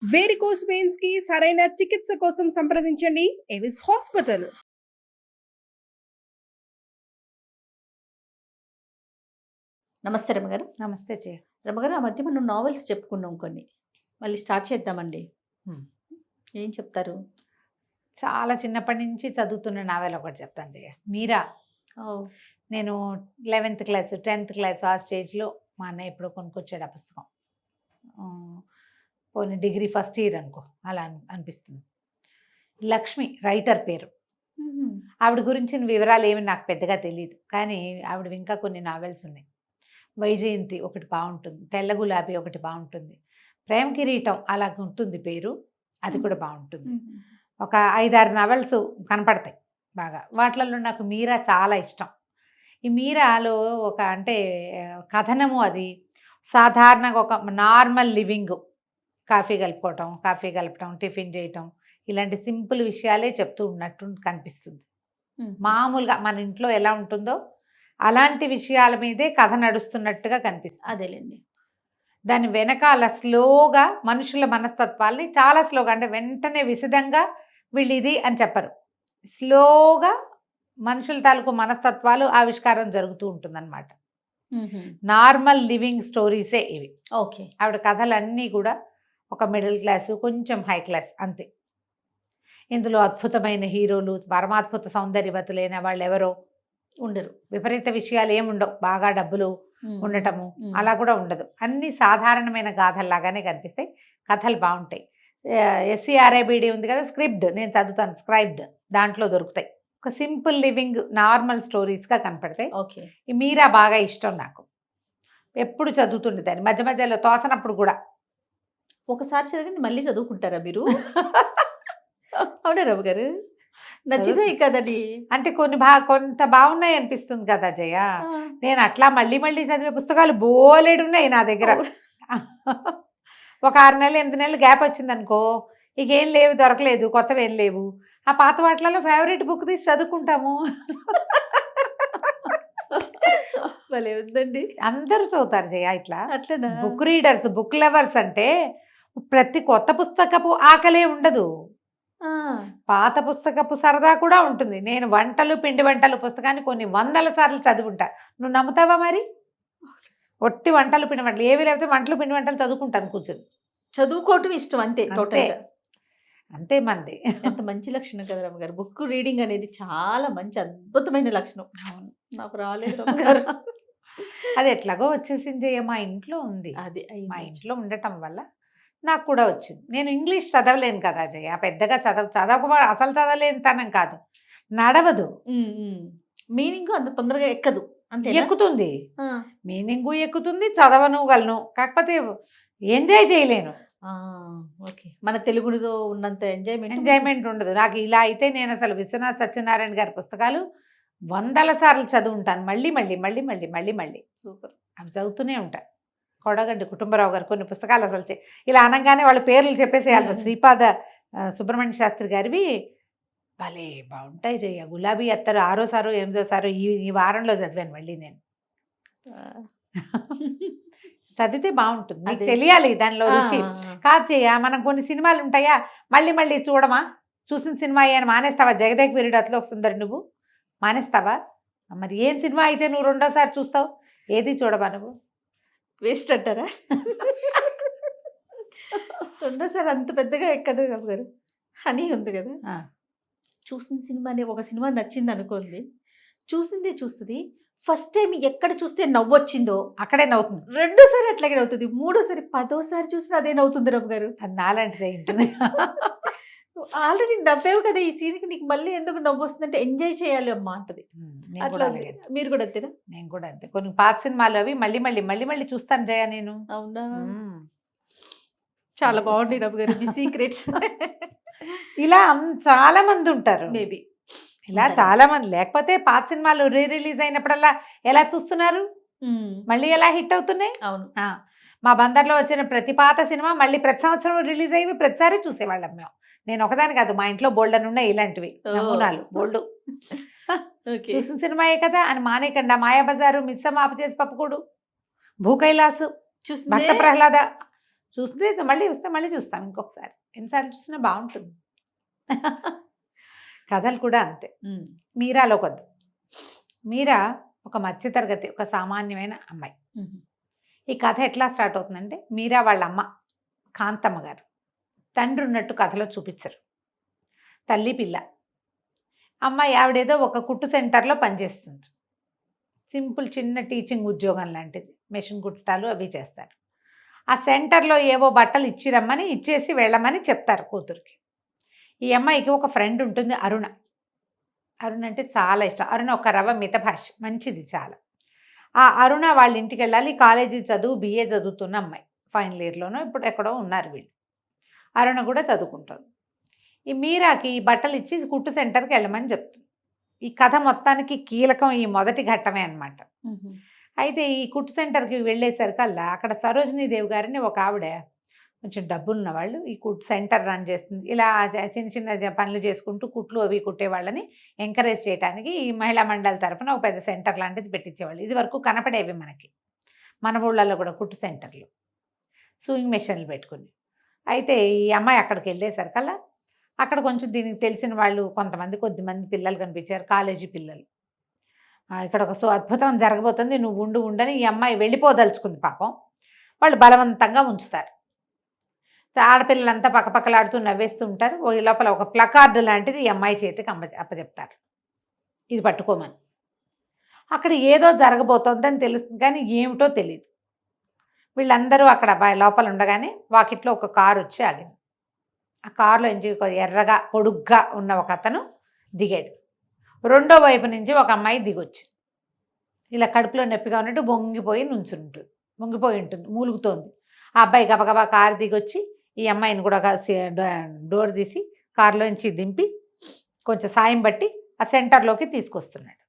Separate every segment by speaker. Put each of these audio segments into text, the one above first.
Speaker 1: Varicose veins కి సరైన చికిత్స కోసం సంప్రదించండి ఎవిస్ హాస్పిటల్.
Speaker 2: నమస్తే రమగారు.
Speaker 3: నమస్తే జయ.
Speaker 2: రమగారు, ఆ మధ్య మనం నావెల్స్ చెప్పుకున్నాం కొన్ని. మళ్ళీ స్టార్ట్ చేద్దామండి. ఏం చెప్తారు?
Speaker 3: చాలా చిన్నప్పటి నుంచి చదువుతున్న నావెల్ ఒకటి చెప్తాను జయ. మీరా. నేను 11th క్లాస్ 10th క్లాస్ ఆ స్టేజ్లో మా అన్నయ్య ఎప్పుడో కొనుక్కొచ్చాడు ఆ పుస్తకం. పోనీ డిగ్రీ ఫస్ట్ ఇయర్ అనుకో, అలా అనిపిస్తుంది. లక్ష్మి రైటర్ పేరు. ఆవిడ గురించిన వివరాలు ఏమి నాకు పెద్దగా తెలియదు, కానీ ఆవిడ ఇంకా కొన్ని నావెల్స్ ఉన్నాయి. వైజయంతి ఒకటి బాగుంటుంది, తెల్ల గులాబీ ఒకటి బాగుంటుంది, ప్రేమ కిరీటం అలా ఉంటుంది పేరు, అది కూడా బాగుంటుంది. ఒక 5-6 నావెల్స్ కనపడతాయి బాగా. వాటిలలో నాకు మీరా చాలా ఇష్టం. ఈ మీరాలో ఒక అంటే కథనము, అది సాధారణంగా ఒక నార్మల్ లివింగ్, కాఫీ కలపటం, టిఫిన్ చేయటం, ఇలాంటి సింపుల్ విషయాలే చెప్తూ ఉన్నట్టు కనిపిస్తుంది. మామూలుగా మన ఇంట్లో ఎలా ఉంటుందో అలాంటి విషయాల మీదే కథ నడుస్తున్నట్టుగా కనిపిస్తుంది.
Speaker 2: అదేలేండి.
Speaker 3: దాని వెనకాల స్లోగా మనుషుల మనస్తత్వాల్ని చాలా స్లోగా, అంటే వెంటనే విశదంగా వీళ్ళు ఇది అని చెప్పరు, స్లోగా మనుషుల తాలూకు మనస్తత్వాలు ఆవిష్కారం జరుగుతూ ఉంటుందన్నమాట. నార్మల్ లివింగ్ స్టోరీసే ఇవి.
Speaker 2: ఓకే.
Speaker 3: ఆవిడ కథలన్నీ కూడా ఒక మిడిల్ క్లాసు, కొంచెం హై క్లాస్ అంతే. ఇందులో అద్భుతమైన హీరోలు, పరమాద్భుత సౌందర్యవతులైన వాళ్ళు ఎవరో
Speaker 2: ఉండరు.
Speaker 3: విపరీత విషయాలు ఏముండవు, బాగా డబ్బులు ఉండటము అలా కూడా ఉండదు. అన్ని సాధారణమైన గాథల్లాగానే కనిపిస్తాయి. కథలు బాగుంటాయి. SCRIBD ఉంది కదా, స్క్రిప్ట్ నేను చదువుతాను, స్క్రైబ్డ్, దాంట్లో దొరుకుతాయి. ఒక సింపుల్ లివింగ్ నార్మల్ స్టోరీస్గా కనపడతాయి.
Speaker 2: ఓకే.
Speaker 3: ఈ మీరా బాగా ఇష్టం నాకు, ఎప్పుడు చదువుతుండేదాన్ని, మధ్య మధ్యలో తోచనప్పుడు కూడా.
Speaker 2: ఒకసారి చదివింది మళ్ళీ చదువుకుంటారా మీరు? అవునా రవి గారు? నచ్చితే కదండి.
Speaker 3: అంటే కొంత బాగున్నాయి అనిపిస్తుంది కదా జయ. నేను అట్లా మళ్ళీ మళ్ళీ చదివే పుస్తకాలు బోలెడున్నాయి నా దగ్గర. ఒక 6 నెలలు 8 నెలలు గ్యాప్ వచ్చింది అనుకో, ఇక ఏం లేవు, దొరకలేదు, కొత్తవి ఏం లేవు. ఆ పాత వాటిలలో ఫేవరెట్ బుక్ తీసి చదువుకుంటాము.
Speaker 2: భలే ఉందండి.
Speaker 3: అందరూ చదువుతారు జయ ఇట్లా.
Speaker 2: అట్లనా?
Speaker 3: బుక్ రీడర్స్, బుక్ లవర్స్ అంటే ప్రతి కొత్త పుస్తకపు ఆకలే ఉండదు, పాత పుస్తకపు సరదా కూడా ఉంటుంది. నేను పిండి వంటలు పుస్తకాన్ని కొన్ని 100 సార్లు చదువుకుంటా. నువ్వు నమ్ముతావా మరి? ఒట్టి వంటలు పిండి వంటలు ఏవి లేకపోతే పిండి వంటలు చదువుకుంటాను కూర్చొని.
Speaker 2: చదువుకోవటం ఇష్టం అంతే.
Speaker 3: అంతే మంది.
Speaker 2: ఎంత మంచి లక్షణం కదా రమ్మ గారు. బుక్ రీడింగ్ అనేది చాలా మంచి అద్భుతమైన లక్షణం. నాకు రాలేదు రమ్మ గారు.
Speaker 3: అది ఎట్లాగో వచ్చేసింది, మా ఇంట్లో ఉంది.
Speaker 2: అది
Speaker 3: మా ఇంట్లో ఉండటం వల్ల నాకు కూడా వచ్చింది. నేను ఇంగ్లీష్ చదవలేను కదా జయ, పెద్దగా అసలు చదవలేని తనం కాదు, నడవదు.
Speaker 2: మీనింగ్ అంత తొందరగా ఎక్కదు. అంతే.
Speaker 3: ఎక్కుతుంది, మీనింగు ఎక్కుతుంది, చదవనుగలను, కాకపోతే ఎంజాయ్ చేయలేను.
Speaker 2: ఓకే. మన తెలుగులో ఉన్నంత ఎంజాయ్మెంట్
Speaker 3: ఉండదు నాకు. ఇలా అయితే నేను అసలు విశ్వనాథ్ సత్యనారాయణ గారి పుస్తకాలు 100 సార్లు చదువుంటాను, మళ్ళీ మళ్ళీ మళ్ళీ మళ్ళీ మళ్ళీ మళ్ళీ.
Speaker 2: సూపర్.
Speaker 3: అవి చదువుతూనే ఉంటాను. కొడగంటి కుటుంబరావు గారు కొన్ని పుస్తకాలు అసలు ఇలా అనగానే వాళ్ళ పేర్లు చెప్పేసేయాలి. శ్రీపాద సుబ్రహ్మణ్య శాస్త్రి గారివి భలే బాగుంటాయి జయ. గులాబీ అత్తరు 6వ సారో 8వ సారో ఈ వారంలో చదివాను మళ్ళీ నేను. చదివితే బాగుంటుంది, మీకు తెలియాలి దానిలో రుచి. కాదు చెయ్య, మనం కొన్ని సినిమాలు ఉంటాయా మళ్ళీ మళ్ళీ చూడమా, చూసిన సినిమా అని మానేస్తావా? జగదేక్ వీరుడు అతలో సుందరి నువ్వు మానేస్తావా? మరి ఏం సినిమా అయితే నువ్వు 2వ సారి చూస్తావు? ఏది చూడవా నువ్వు?
Speaker 2: వేస్ట్ అంటారా? 2వ సారి అంత పెద్దగా ఎక్కదు గారు. హనీ ఉంది కదా, చూసిన సినిమానే ఒక సినిమా నచ్చింది అనుకోండి, చూసిందే చూస్తుంది. ఫస్ట్ టైం ఎక్కడ చూస్తే నవ్వొచ్చిందో అక్కడే నవ్వుతుంది. 2వ సారి అట్లాగే నవ్వుతుంది. 3వసారి 10వ సారి చూసినా అదే నవ్వుతుంది రమ్మ గారు.
Speaker 3: అది నాలాంటిదే ఉంటుంది.
Speaker 2: ఆల్రెడీ నవ్వేవు కదా, ఈ సీన్కి నీకు మళ్ళీ ఎందుకు నవ్వు వస్తుందంటే ఎంజాయ్ చేయాలి అమ్మా అంటది. అట్లా మీరు కూడా అంతేనా?
Speaker 3: నేను కూడా అంతే. కొన్ని పాత సినిమాలు అవి మళ్ళీ మళ్ళీ మళ్ళీ మళ్ళీ చూస్తాను జయ నేను.
Speaker 2: అవునా? చాలా బాగుంది రమ్మ గారు మీ సీక్రెట్స్.
Speaker 3: ఇలా చాలా మంది ఉంటారు,
Speaker 2: మేబీ
Speaker 3: ఇలా చాలా మంది. లేకపోతే పాత సినిమాలు రిలీజ్ అయినప్పుడల్లా ఎలా చూస్తున్నారు, మళ్ళీ ఎలా హిట్ అవుతున్నాయి.
Speaker 2: అవును.
Speaker 3: మా బందర్లో వచ్చిన ప్రతి పాత సినిమా మళ్ళీ ప్రతి సంవత్సరం రిలీజ్ అయ్యి ప్రతిసారి చూసేవాళ్ళం మేము. నేను ఒకదాని కాదు, మా ఇంట్లో బోల్డన్ ఉన్నాయి ఇలాంటివి నమూనాలు బోల్డు. చూసిన సినిమాయే కదా అని మానేకండా. మాయాబజారు, మిస్సమ్మ, ఆపు చేసి పప్పుకూడు, భూకైలాసు, భక్త ప్రహ్లాద, చూస్తే మళ్ళీ వస్తే మళ్ళీ చూస్తాం ఇంకొకసారి, ఎన్నిసార్లు చూసినా బాగుంటుంది. కథలు కూడా అంతే. మీరాలో కొద్ది, మీరా ఒక మధ్యతరగతి, ఒక సామాన్యమైన అమ్మాయి. ఈ కథ ఎట్లా స్టార్ట్ అవుతుందంటే, మీరా వాళ్ళ అమ్మ కాంతమ్మ గారు తండ్రి ఉన్నట్టు కథలో చూపించరు, తల్లి పిల్ల. అమ్మాయి ఆవిడేదో ఒక కుట్టు సెంటర్లో పనిచేస్తుంది, సింపుల్ చిన్న టీచింగ్ ఉద్యోగం లాంటిది, మెషిన్ కుట్టాలు అవి చేస్తారు. ఆ సెంటర్లో ఏవో బట్టలు ఇచ్చిరమ్మని ఇచ్చేసి వెళ్ళమని చెప్తారు కూతురికి. ఈ అమ్మాయికి ఒక ఫ్రెండ్ ఉంటుంది, అరుణ. అరుణ అంటే చాలా ఇష్టం. అరుణ ఒక రవ్వ మితభాష, మంచిది చాలా. ఆ అరుణ వాళ్ళ ఇంటికి వెళ్ళాలి, కాలేజీ చదువు, BA చదువుతున్న అమ్మాయి, ఫైనల్ ఇయర్లోనో ఇప్పుడు ఎక్కడో ఉన్నారు వీళ్ళు. అరుణ కూడా చదువుకుంటుంది. ఈ మీరాకి ఈ బట్టలు ఇచ్చి కుట్టు సెంటర్కి వెళ్ళమని చెప్తుంది. ఈ కథ మొత్తానికి కీలకం ఈ మొదటి ఘట్టమే అన్నమాట. అయితే ఈ కుట్టు సెంటర్కి వెళ్ళేసరికల్లా అక్కడ సరోజినీదేవి గారిని ఒక ఆవిడ, కొంచెం డబ్బులున్న వాళ్ళు, ఈ కుట్టు సెంటర్ రన్ చేస్తుంది. ఇలా చిన్న చిన్న పనులు చేసుకుంటూ కుట్లు అవి కుట్టేవాళ్ళని ఎంకరేజ్ చేయడానికి ఈ మహిళా మండలి తరఫున ఒక పెద్ద సెంటర్ లాంటిది పెట్టించేవాళ్ళు. ఇది వరకు కనపడేవి మనకి, మన ఊళ్ళల్లో కూడా కుట్టు సెంటర్లు, సూయింగ్ మెషిన్లు పెట్టుకుని. అయితే ఈ అమ్మాయి అక్కడికి వెళ్ళేసరికల్లా అక్కడ కొంచెం దీనికి తెలిసిన వాళ్ళు కొద్దిమంది పిల్లలు కనిపించారు, కాలేజీ పిల్లలు. ఇక్కడ ఒక అద్భుతం జరగబోతుంది, నువ్వు ఉండని ఈ అమ్మాయి వెళ్ళిపోదలుచుకుంది. పాపం వాళ్ళు బలవంతంగా ఉంచుతారు. ఆడపిల్లలంతా పక్కపక్కలాడుతూ నవ్వేస్తూ ఉంటారు. ఈ లోపల ఒక ప్లకార్డు లాంటిది ఈ అమ్మాయి చేతికి అప్పచెప్తారు, ఇది పట్టుకోమని. అక్కడ ఏదో జరగబోతోందని తెలుస్తుంది, కానీ ఏమిటో తెలియదు. వీళ్ళందరూ అక్కడ లోపల ఉండగానే వాకిట్లో ఒక కారు వచ్చి ఆగింది. ఆ కారులో నుంచి ఎర్రగా పొడుగ్గా ఉన్న ఒక అతను దిగాడు. రెండో వైపు నుంచి ఒక అమ్మాయి దిగొచ్చి ఇలా కడుపులో నొప్పిగా ఉన్నట్టు వంగిపోయి ఉంటుంది, మూలుగుతోంది. ఆ అబ్బాయి గబగబా కారు దిగొచ్చి ఈ అమ్మాయిని కూడా డోర్ తీసి కారులోంచి దింపి కొంచెం సాయం బట్టి ఆ సెంటర్లోకి తీసుకొస్తున్నాడు.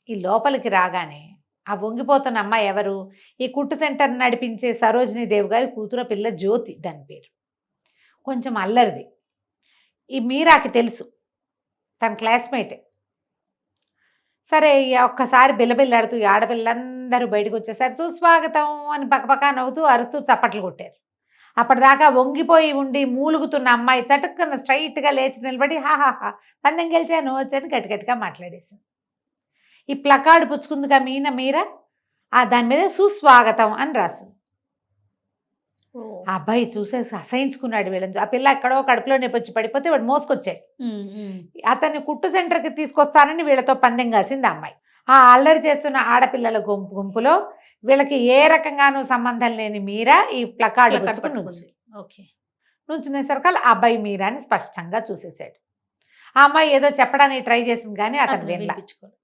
Speaker 3: ఈ లోపలికి రాగానే ఆ వంగిపోతున్న అమ్మాయి ఎవరు? ఈ కుట్టు సెంటర్ నడిపించే సరోజినీదేవి గారి కూతురు పిల్ల జ్యోతి, దాని పేరు. కొంచెం అల్లరిది. ఈ మీరాకి తెలుసు, తన క్లాస్మేటే. సరే ఒక్కసారి బిల్లబిల్లాడుతూ ఈ ఆడపిల్లందరూ బయటకు వచ్చేసారు. సుస్వాగతం అని పక్కపక్క నవ్వుతూ అరుస్తూ చప్పట్లు కొట్టారు. అప్పటిదాకా వంగిపోయి ఉండి మూలుగుతున్న అమ్మాయి చటుక్కున స్ట్రైట్గా లేచి నిలబడి హాహాహా పందెం గెలిచాను వచ్చని గట్టిగట్టిగా మాట్లాడేసింది. ఈ ప్లకార్డు పుచ్చుకుందిగా మీరా, దాని మీద సుస్వాగతం అని రాసింది. ఆ అబ్బాయి చూసేసి అసహించుకున్నాడు వీళ్ళని. ఆ పిల్ల ఎక్కడో కడుపులో నొప్పి పడిపోతే వాడు మోసుకొచ్చాడు. అతన్ని కుట్టు సెంటర్కి తీసుకొస్తానని వీళ్ళతో పందెం కాసింది ఆ అమ్మాయి. ఆ అల్లరి చేస్తున్న ఆడపిల్లల గుంపులో వీళ్ళకి ఏ రకంగానూ సంబంధం లేని మీరా ఈ ప్లకార్డు నుంచునేసరికి ఆ అబ్బాయి మీరాని స్పష్టంగా చూసేశాడు. ఆ అమ్మాయి ఏదో చెప్పడానికి ట్రై చేసింది, కానీ అతను వినిపించుకోడు,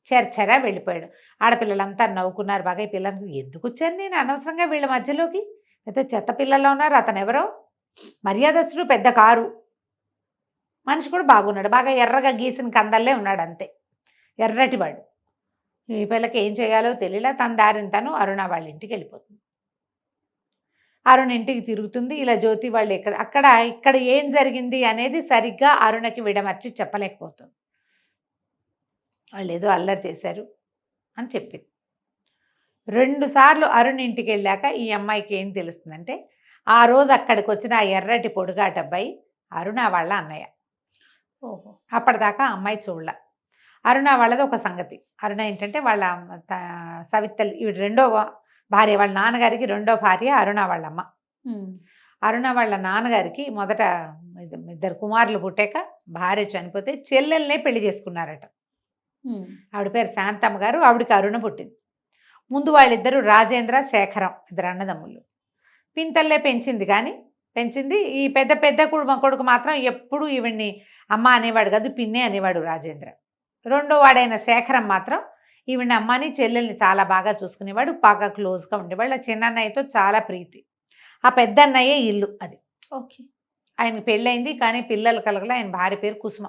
Speaker 3: చెరచెరా వెళ్ళిపోయాడు. ఆడపిల్లలంతా నవ్వుకున్నారు బాగా. ఈ పిల్లలకు ఎందుకు వచ్చాను నేను అనవసరంగా వీళ్ళ మధ్యలోకి, అయితే చెత్త పిల్లల్లో ఉన్నారు. అతను ఎవరో మర్యాదస్తుడు, పెద్ద కారు మనిషి కూడా బాగున్నాడు, బాగా ఎర్రగా గీసిన కందల్లే ఉన్నాడు, అంతే ఎర్రటివాడు. ఈ పిల్లకి ఏం చేయాలో తెలియలే. తన దారిని తను అరుణ వాళ్ళ ఇంటికి వెళ్ళిపోతుంది. అరుణ ఇంటికి తిరుగుతుంది. ఇలా జ్యోతి వాళ్ళు ఇక్కడ ఏం జరిగింది అనేది సరిగ్గా అరుణకి విడమర్చి చెప్పలేకపోతుంది. వాళ్ళు ఏదో అల్లరి చేశారు అని చెప్పింది. 2 సార్లు అరుణ్ ఇంటికి వెళ్ళాక ఈ అమ్మాయికి ఏం తెలుస్తుందంటే, ఆ రోజు అక్కడికి వచ్చిన ఆ ఎర్రటి పొడుగాటి అబ్బాయి అరుణ వాళ్ళ అన్నయ్య. ఓహో, అప్పటిదాకా అమ్మాయి చూడలే. అరుణ వాళ్ళది ఒక సంగతి. అరుణ ఏంటంటే వాళ్ళ సవితల్లి, ఈవిడ రెండో భార్య, వాళ్ళ నాన్నగారికి రెండో భార్య అరుణ వాళ్ళమ్మ. అరుణ వాళ్ళ నాన్నగారికి మొదట 2 కుమారులు పుట్టాక భార్య చనిపోతే చెల్లెల్నే పెళ్లి చేసుకున్నారట. ఆవిడ పేరు శాంతమ్మ గారు, ఆవిడకి అరుణ పుట్టింది. ముందు వాళ్ళిద్దరూ రాజేంద్ర, శేఖరం, 2 అన్నదమ్ములు. పింతల్లే పెంచింది. ఈ పెద్ద కొడుకు మాత్రం ఎప్పుడు ఈవిడ్ని అమ్మ అనేవాడు కాదు, పిన్నే అనేవాడు రాజేంద్ర. రెండో వాడైన శేఖరం మాత్రం ఈవిడ అమ్మని చెల్లెల్ని చాలా బాగా చూసుకునేవాడు, బాగా క్లోజ్గా ఉండేవాళ్ళు. ఆ చిన్నన్నయ్యతో చాలా ప్రీతి. ఆ పెద్ద అన్నయ్యే ఇల్లు అది. ఓకే, ఆయనకి పెళ్ళయింది, కానీ పిల్లలు కలగల. ఆయన భార్య పేరు కుసుమ.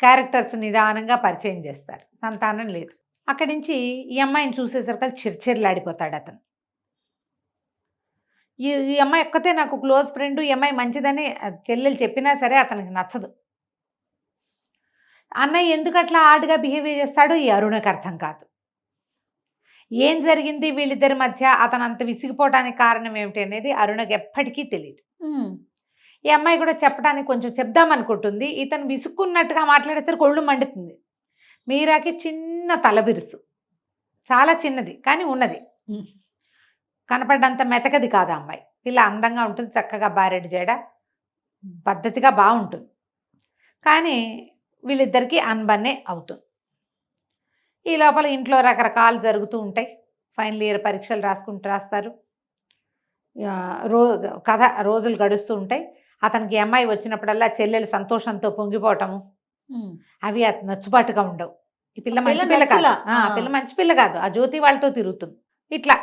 Speaker 3: క్యారెక్టర్స్ నిదానంగా పరిచయం చేస్తారు, సంతానం లేదు. అక్కడి నుంచి ఈ అమ్మాయిని చూసేసరికి చిర్చిర్లాడిపోతాడు అతను. ఈ అమ్మాయి ఒక్కతే నాకు క్లోజ్ ఫ్రెండ్, ఈ అమ్మాయి మంచిదని చెల్లెలు చెప్పినా సరే అతనికి నచ్చదు. అన్నయ్య ఎందుకు అట్లా ఆడుగా బిహేవ్ చేస్తాడో ఈ అరుణకి అర్థం కాదు. ఏం జరిగింది వీళ్ళిద్దరి మధ్య, అతను అంత విసిగిపోవడానికి కారణం ఏమిటి అనేది అరుణకి ఎప్పటికీ తెలియదు. ఈ అమ్మాయి కూడా చెప్పడానికి కొంచెం చెప్దామనుకుంటుంది. ఇతను విసుక్కున్నట్టుగా మాట్లాడేసరికి ఒళ్ళు మండుతుంది. మీరాకి చిన్న తలబిరుసు, చాలా చిన్నది కానీ ఉన్నది. కనపడ్డంత మెతకది కాదు ఆ అమ్మాయి. పిల్ల అందంగా ఉంటుంది, చక్కగా బారెడు జడ, పద్ధతిగా బాగుంటుంది. కానీ వీళ్ళిద్దరికీ అన్బన్నే అవుతుంది. ఈ లోపల ఇంట్లో రకరకాలు జరుగుతూ ఉంటాయి. ఫైనల్ ఇయర్ పరీక్షలు రాస్తారు. రోజులు గడుస్తూ ఉంటాయి. అతనికి ఈ అమ్మాయి వచ్చినప్పుడల్లా చెల్లెలు సంతోషంతో పొంగిపోవటము అవి అతను నచ్చుబాటుగా ఉండవు. ఈ పిల్ల మంచి పిల్ల కాదు, పిల్ల మంచి పిల్ల కాదు, ఆ జ్యోతి వాళ్ళతో తిరుగుతుంది. ఇట్లా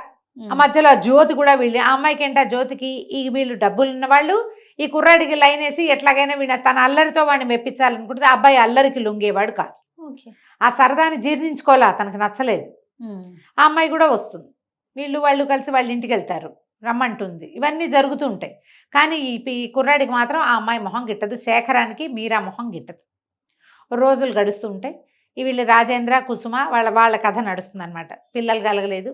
Speaker 3: ఆ మధ్యలో ఆ జ్యోతి కూడా వీళ్ళు, ఆ అమ్మాయికి ఏంటి, ఆ జ్యోతికి ఈ వీళ్ళు డబ్బులు ఉన్న వాళ్ళు ఈ కుర్రాడికి లైన్ వేసి ఎట్లాగైనా వీళ్ళ తన అల్లరితో వాడిని మెప్పించాలనుకుంటే ఆ అబ్బాయి అల్లరికి లొంగేవాడు కాదు. ఆ సరదాని జీర్ణించుకోలే, అతనికి నచ్చలేదు. ఆ అమ్మాయి కూడా వస్తుంది, వాళ్ళు కలిసి వాళ్ళ ఇంటికి వెళ్తారు, రమ్మంటుంది. ఇవన్నీ జరుగుతూ ఉంటాయి. కానీ ఈ కుర్రాడికి మాత్రం ఆ అమ్మాయి మొహం గిట్టదు, శేఖరానికి మీరా మొహం గిట్టదు. రోజులు గడుస్తూ ఉంటాయి. వీళ్ళు రాజేంద్ర కుసుమ వాళ్ళ కథ నడుస్తుంది అనమాట. పిల్లలు కలగలేదు,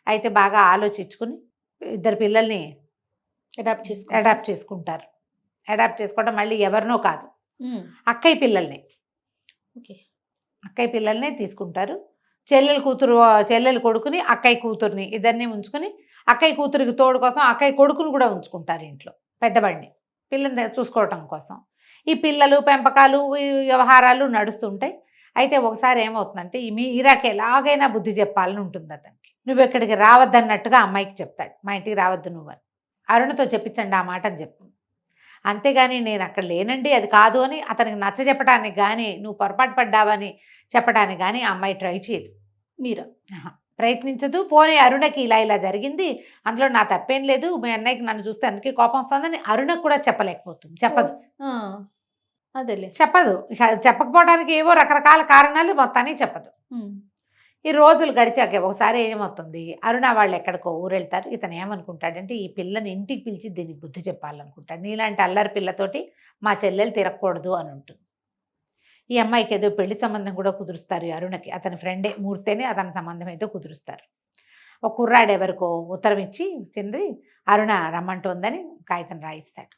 Speaker 3: అయితే బాగా ఆలోచించుకుని ఇద్దరు పిల్లల్ని అడాప్ట్ చేసుకుంటారు. అడాప్ట్ చేసుకోవడం మళ్ళీ ఎవరినో కాదు, అక్కయ్య పిల్లల్నే తీసుకుంటారు. చెల్లెలు కొడుకుని అక్కయ్య కూతుర్ని ఇద్దరిని ఉంచుకొని అక్కయ్య కూతురికి తోడు కోసం అక్కయ్య కొడుకుని కూడా ఉంచుకుంటారు ఇంట్లో, పెద్దవాడిని పిల్లల్ని చూసుకోవటం కోసం. ఈ పిల్లలు పెంపకాలు ఈ వ్యవహారాలు నడుస్తుంటాయి. అయితే ఒకసారి ఏమవుతుందంటే ఈ మీరాకి ఎలాగైనా బుద్ధి చెప్పాలని ఉంటుంది అతనికి. నువ్వు ఎక్కడికి రావద్దన్నట్టుగా అమ్మాయికి చెప్తాడు, మా ఇంటికి రావద్దు నువ్వు అని. అరుణతో చెప్పించండి ఆ మాట అని చెప్తుంది. అంతేగాని నేను అక్కడ లేనండి అది కాదు అని అతనికి నచ్చ చెప్పడానికి కానీ, నువ్వు పొరపాటు పడ్డావని చెప్పడానికి కానీ ఆ అమ్మాయి ట్రై చేయదు. మీరా ప్రయత్నించదు. పోనీ అరుణకి ఇలా జరిగింది, అందులో నా తప్పేం లేదు, మీ అన్నయ్యకి నన్ను చూస్తే అందుకే కోపం వస్తుందని అరుణకు కూడా చెప్పలేకపోతుంది, చెప్పదు. చెప్పదు. చెప్పకపోవడానికి ఏవో రకరకాల కారణాలు మొత్తానికి చెప్పదు. ఈ రోజులు గడిచాక ఒకసారి ఏమవుతుంది, అరుణ వాళ్ళు ఎక్కడికో ఊరు వెళ్తారు. ఇతను ఏమనుకుంటాడంటే ఈ పిల్లని ఇంటికి పిలిచి దీనికి బుద్ధి చెప్పాలనుకుంటాడు. నీలాంటి అల్లరి పిల్లతోటి మా చెల్లెలు తిరగకూడదు అని ఉంటుంది. ఈ అమ్మాయికి ఏదో పెళ్లి సంబంధం కూడా కుదురుస్తారు అరుణకి. అతని ఫ్రెండే మూర్తేనే అతని సంబంధం ఏదో కుదురుస్తారు. ఒక కుర్రాడు ఎవరికో ఉత్తరం ఇచ్చి చెంది అరుణ రమ్మంటోందని కాగితం రాయిస్తాడు.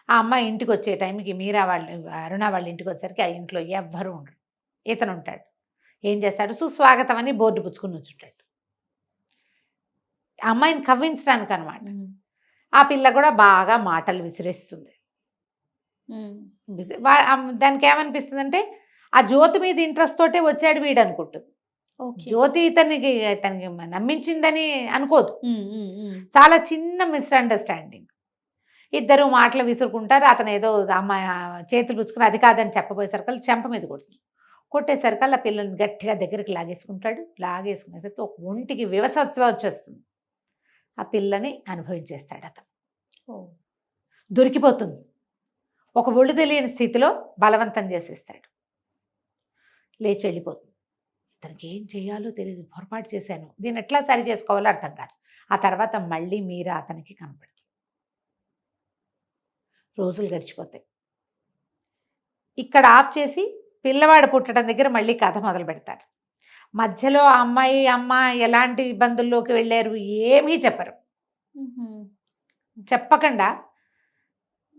Speaker 3: ఆ అమ్మాయి ఇంటికి వచ్చే టైంకి అరుణ వాళ్ళ ఇంటికి వచ్చేసరికి ఆ ఇంట్లో ఎవ్వరూ ఉండరు. ఇతను ఉంటాడు. ఏం చేస్తాడు, సుస్వాగతం అని బోర్డు పుచ్చుకుని వచ్చుంటాడు. అమ్మాయిని కవ్వించడానికి అనమాట. ఆ పిల్ల కూడా బాగా మాటలు విసిరేస్తుంది. దానికి ఏమనిపిస్తుంది, ఆ జ్యోతి మీద ఇంట్రెస్ట్ తోటే వచ్చాడు వీడు అనుకుంటుంది. జ్యోతి ఇతనికి నమ్మించిందని అనుకోదు. చాలా చిన్న మిస్అండర్స్టాండింగ్. ఇద్దరు మాటలు విసురుకుంటారు. అతను ఏదో అమ్మాయి చేతులు పుచ్చుకుని అది కాదని చెప్పబోయేసరికి చెంప మీద కొట్టేసరికి ఆ పిల్లల్ని గట్టిగా దగ్గరికి లాగేసుకునేసరికి ఒక ఒంటికి వివసత్వం వచ్చేస్తుంది. ఆ పిల్లని అనుభవించేస్తాడు అతను. దొరికిపోతుంది. ఒక ఒళ్ళు తెలియని స్థితిలో బలవంతం చేసేస్తాడు. లేచి వెళ్ళిపోతుంది. ఇతనికి ఏం చేయాలో తెలియదు, పొరపాటు చేశాను, దీన్ని ఎట్లా సరి చేసుకోవాలో అర్థం కాదు. ఆ తర్వాత మళ్ళీ మీరా అతనికి కనపడుతుంది. రోజులు గడిచిపోతాయి. ఇక్కడ ఆఫ్ చేసి పిల్లవాడు పుట్టడం దగ్గర మళ్ళీ కథ మొదలు పెడతారు. మధ్యలో అమ్మ ఎలాంటి ఇబ్బందుల్లోకి వెళ్ళారు ఏమీ చెప్పరు. చెప్పకుండా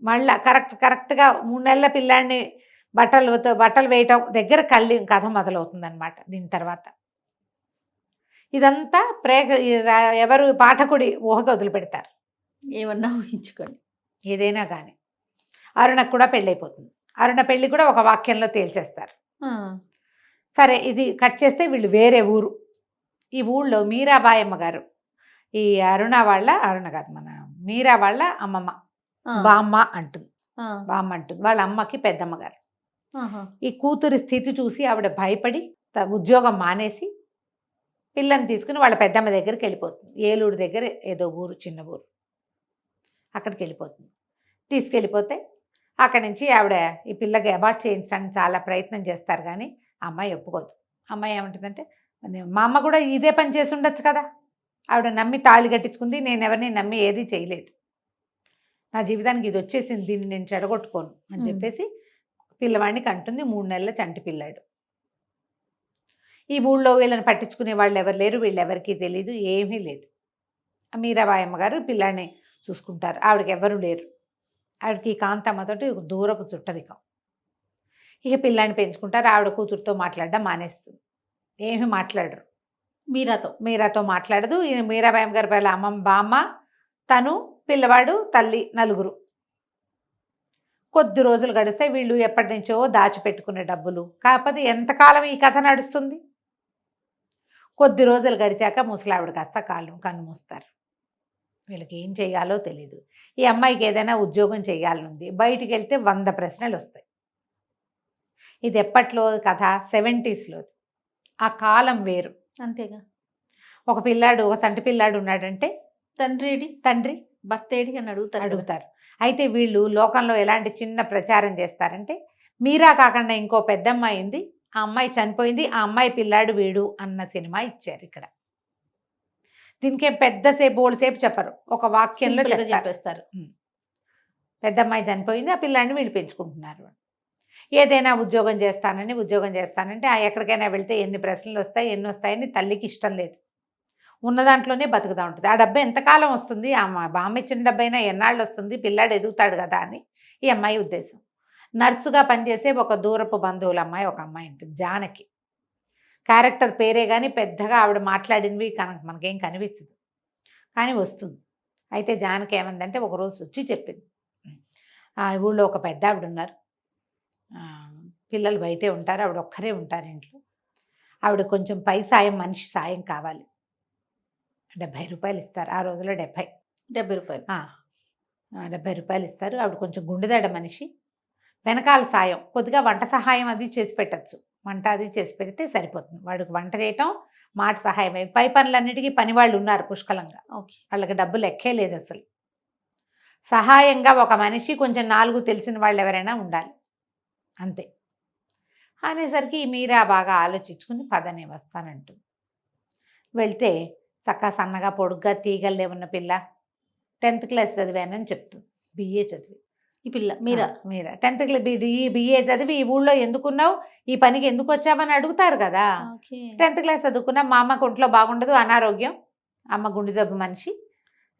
Speaker 3: మళ్ళీ కరెక్ట్గా 3 నెలల పిల్లాడిని బట్టలు వేయటం దగ్గర కథ మొదలవుతుంది అనమాట. దీని తర్వాత ఇదంతా ఎవరు పాఠకుడి ఊహకు వదిలిపెడతారు. ఏమన్నా ఊహించుకోండి, ఏదైనా కానీ. అరుణకు కూడా పెళ్ళైపోతుంది. అరుణ పెళ్ళి కూడా ఒక వాక్యంలో తేల్చేస్తారు. సరే, ఇది కట్ చేస్తే వీళ్ళు వేరే ఊరు. ఈ ఊళ్ళో మీరాబాయమ్మ గారు, ఈ అరుణ కాదు మన మీరా వాళ్ళ అమ్మమ్మ బామ్మ అంటుంది. వాళ్ళ అమ్మకి పెద్దమ్మగారు. ఈ కూతురి స్థితి చూసి ఆవిడ భయపడి ఉద్యోగం మానేసి పిల్లని తీసుకుని వాళ్ళ పెద్దమ్మ దగ్గరికి వెళ్ళిపోతుంది. ఏలూరు దగ్గర ఏదో ఊరు, చిన్న ఊరు, అక్కడికి వెళ్ళిపోతుంది. తీసుకెళ్ళిపోతే అక్కడి నుంచి ఆవిడ ఈ పిల్లకి అబార్ట్ చేయించడానికి చాలా ప్రయత్నం చేస్తారు. కానీ అమ్మాయి ఒప్పుకోదు. అమ్మాయి ఏమంటుందంటే, మా అమ్మ కూడా ఇదే పని చేసి ఉండొచ్చు కదా, ఆవిడ నమ్మి తాళి కట్టించుకుంది, నేను ఎవరిని నమ్మి ఏది చేయలేదు, నా జీవితానికి ఇది వచ్చేసింది, దీన్ని నేను చెడగొట్టుకోను అని చెప్పేసి పిల్లవాడిని కంటుంది. 3 నెలల చంటి పిల్లాడు. ఈ ఊళ్ళో వీళ్ళని పట్టించుకునే వాళ్ళు ఎవరు లేరు, వీళ్ళెవరికీ తెలీదు, ఏమీ లేదు. మీరాబాయి అమ్మగారు పిల్లాడిని చూసుకుంటారు. ఆవిడకి ఎవరు లేరు. ఆవిడకి కాంతమ్మతోటి ఒక దూరపు చుట్టరికం. ఇక పిల్లాడిని పెంచుకుంటారు. ఆవిడ కూతురుతో మాట్లాడడం మానేస్తుంది, ఏమీ మాట్లాడరు. మీరాతో మాట్లాడదు. ఈయన మీరాబాయి అమ్మగారి పిల్ల అమ్మమ్మ బామ్మ, తను, పిల్లవాడు, తల్లి, నలుగురు. కొద్ది రోజులు గడిస్తే వీళ్ళు ఎప్పటి నుంచో దాచిపెట్టుకునే డబ్బులు. కాకపోతే ఎంతకాలం ఈ కథ నడుస్తుంది? కొద్ది రోజులు గడిచాక ముసలావిడ కాస్త కన్ను మూస్తారు. వీళ్ళకి ఏం చేయాలో తెలీదు. ఈ అమ్మాయికి ఏదైనా ఉద్యోగం చేయాలనుంది. బయటికి వెళ్తే 100 ప్రశ్నలు వస్తాయి. ఇది ఎప్పట్లో కథ? 70sలో. ఆ కాలం వేరు.
Speaker 2: అంతేగా.
Speaker 3: ఒక పిల్లాడు, ఒక చంటి పిల్లాడు ఉన్నాడంటే తండ్రి
Speaker 2: భర్త ఏడి అని
Speaker 3: అడుగుతారు. అయితే వీళ్ళు లోకంలో ఎలాంటి చిన్న ప్రచారం చేస్తారంటే, మీరా కాకుండా ఇంకో పెద్దమ్మాయి ఉంది, ఆ అమ్మాయి చనిపోయింది, ఆ అమ్మాయి పిల్లాడు వీడు అన్న సినిమా ఇచ్చారు ఇక్కడ. దీనికే పెద్దసేపు బోల్సేపు చెప్పరు, ఒక వాక్యంలో
Speaker 2: చెప్పేస్తారు.
Speaker 3: పెద్దమ్మాయి చనిపోయింది, ఆ పిల్లాడిని వీళ్ళు పెంచుకుంటున్నారు. ఏదైనా ఉద్యోగం చేస్తానంటే ఎక్కడికైనా వెళ్తే ఎన్ని ప్రశ్నలు వస్తాయి, ఎన్ని వస్తాయని తల్లికి ఇష్టం లేదు. ఉన్న దాంట్లోనే బతుకుతూ ఉంటుంది. ఆ డబ్బు ఎంతకాలం వస్తుంది, ఆ బామ్మ ఇచ్చిన డబ్బు అయినా ఎన్నాళ్ళు వస్తుంది, పిల్లాడు ఎదుగుతాడు కదా అని ఈ అమ్మాయి ఉద్దేశం. నర్సుగా పనిచేసే ఒక దూరపు బంధువుల అమ్మాయి, ఒక అమ్మాయి ఉంటుంది, జానకి. క్యారెక్టర్ పేరే కానీ పెద్దగా ఆవిడ మాట్లాడినవి మనకేం కనిపించదు, కానీ వస్తుంది. అయితే జానకి ఏమందంటే ఒకరోజు వచ్చి చెప్పింది, ఊళ్ళో ఒక పెద్ద ఆవిడ ఉన్నారు, పిల్లలు బయటే ఉంటారు, ఆవిడ ఒక్కరే ఉంటారు ఇంట్లో. ఆవిడ కొంచెం పై సాయం, మనిషి సాయం కావాలి. 70 రూపాయలు ఇస్తారు ఆ రోజుల్లో. 70
Speaker 2: రూపాయలు
Speaker 3: 70 రూపాయలు ఇస్తారు. ఆవిడ కొంచెం గుండెదాడ మనిషి. వెనకాల సాయం కొద్దిగా వంట సహాయం అది చేసి పెట్టచ్చు, వంట అది చేసి పెడితే సరిపోతుంది. వాడికి వంట చేయటం, మాట సహాయం. పై పనులన్నిటికీ పని వాళ్ళు ఉన్నారు పుష్కలంగా. వాళ్ళకి డబ్బులు ఎక్కే లేదు అసలు. సహాయంగా ఒక మనిషి, కొంచెం 4 తెలిసిన వాళ్ళు ఎవరైనా ఉండాలి, అంతే. అనేసరికి మీరా బాగా ఆలోచించుకుని పదనే వస్తానంటుంది. వెళ్తే చక్కగా సన్నగా పొడుగ్గా తీగల్లే ఉన్న పిల్ల, 10th క్లాస్ చదివానని చెప్తుంది. BA చదివి
Speaker 2: ఈ పిల్ల మీరా
Speaker 3: 10th క్లాస్ BA చదివి ఈ ఊళ్ళో ఎందుకున్నావు, ఈ పనికి ఎందుకు వచ్చావని అడుగుతారు కదా. 10th క్లాస్ చదువుకున్నా, మా అమ్మకు ఒంట్లో బాగుండదు, అనారోగ్యం, అమ్మ గుండె జబ్బు మనిషి,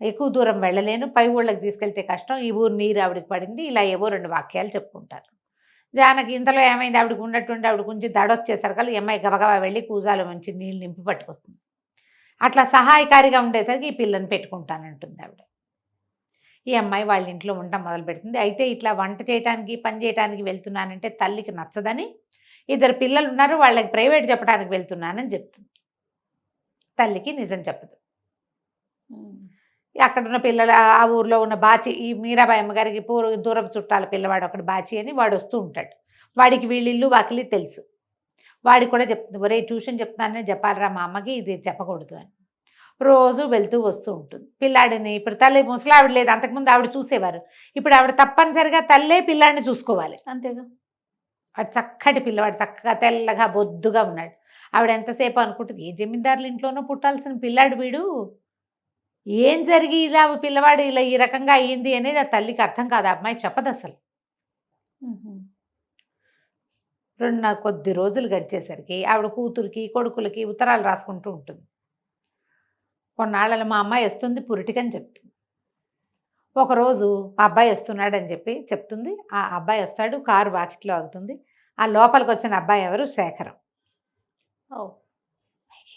Speaker 3: ఎక్కువ దూరం వెళ్ళలేను, పై ఊళ్ళకి తీసుకెళ్తే కష్టం, ఈ ఊరు నీరు ఆవిడకి పడింది, ఇలా ఏవో 2 వాక్యాలు చెప్పుకుంటారు. జానకి ఇంతలో ఏమైంది, ఆవిడకి ఉన్నట్టుండి ఆవిడ కొంచెం దడొచ్చేసరికి ఈ అమ్మాయి గబగబా వెళ్ళి కూజాలో మంచి నీళ్ళు నింపి పట్టుకొస్తుంది. అట్లా సహాయకారిగా ఉండేసరికి ఈ పిల్లని పెట్టుకుంటానంటుంది ఆవిడ. ఈ అమ్మాయి వాళ్ళ ఇంట్లో వంట మొదలు పెడుతుంది. అయితే ఇట్లా వంట చేయడానికి, పని చేయడానికి వెళ్తున్నానంటే తల్లికి నచ్చదని, 2 పిల్లలు ఉన్నారు, వాళ్ళకి ప్రైవేట్ చెప్పడానికి వెళ్తున్నానని చెప్తుంది. తల్లికి నిజం చెప్పదు. అక్కడ ఉన్న పిల్లలు, ఆ ఊర్లో ఉన్న బాచి, ఈ మీరాబాయి అమ్మగారికి దూరపు చుట్టాల పిల్లవాడు ఒకటి బాచి అని, వాడు వస్తూ ఉంటాడు. వాడికి వీళ్ళిల్లు వాకిలి తెలుసు. వాడికి కూడా చెప్తుంది, ఒరే ట్యూషన్ చెప్తానని చెప్పాలరా మా అమ్మకి, ఇది చెప్పకూడదు అని. రోజు వెళ్తూ వస్తూ ఉంటుంది. పిల్లాడిని ఇప్పుడు తల్లి, ముసలావిడ లేదు, అంతకుముందు ఆవిడ చూసేవారు, ఇప్పుడు ఆవిడ తప్పనిసరిగా తల్లే పిల్లాడిని చూసుకోవాలి.
Speaker 2: అంతేగా.
Speaker 3: వాడు చక్కటి పిల్లవాడు, చక్కగా తెల్లగా బొద్దుగా ఉన్నాడు. ఆవిడ ఎంతసేపు అనుకుంటుంది, ఏ జమీందారుల ఇంట్లోనో పుట్టాల్సిన పిల్లాడు వీడు, ఏం జరిగి ఇలా పిల్లవాడు ఇలా ఈ రకంగా అయ్యింది అనేది ఆ తల్లికి అర్థం కాదు. ఆ అమ్మాయి చెప్పదు అసలు. కొద్ది రోజులు గడిచేసరికి ఆవిడ కూతురికి, కొడుకులకి ఉత్తరాలు రాసుకుంటూ ఉంటుంది. కొన్నాళ్ళలో మా అమ్మాయి వస్తుంది పురిటికని చెప్తుంది. ఒకరోజు మా అబ్బాయి వస్తున్నాడని చెప్పి చెప్తుంది. ఆ అబ్బాయి వస్తాడు, కారు వాకిట్లో ఆగుతుంది. ఆ లోపలికి వచ్చిన అబ్బాయి ఎవరు? శేఖరం.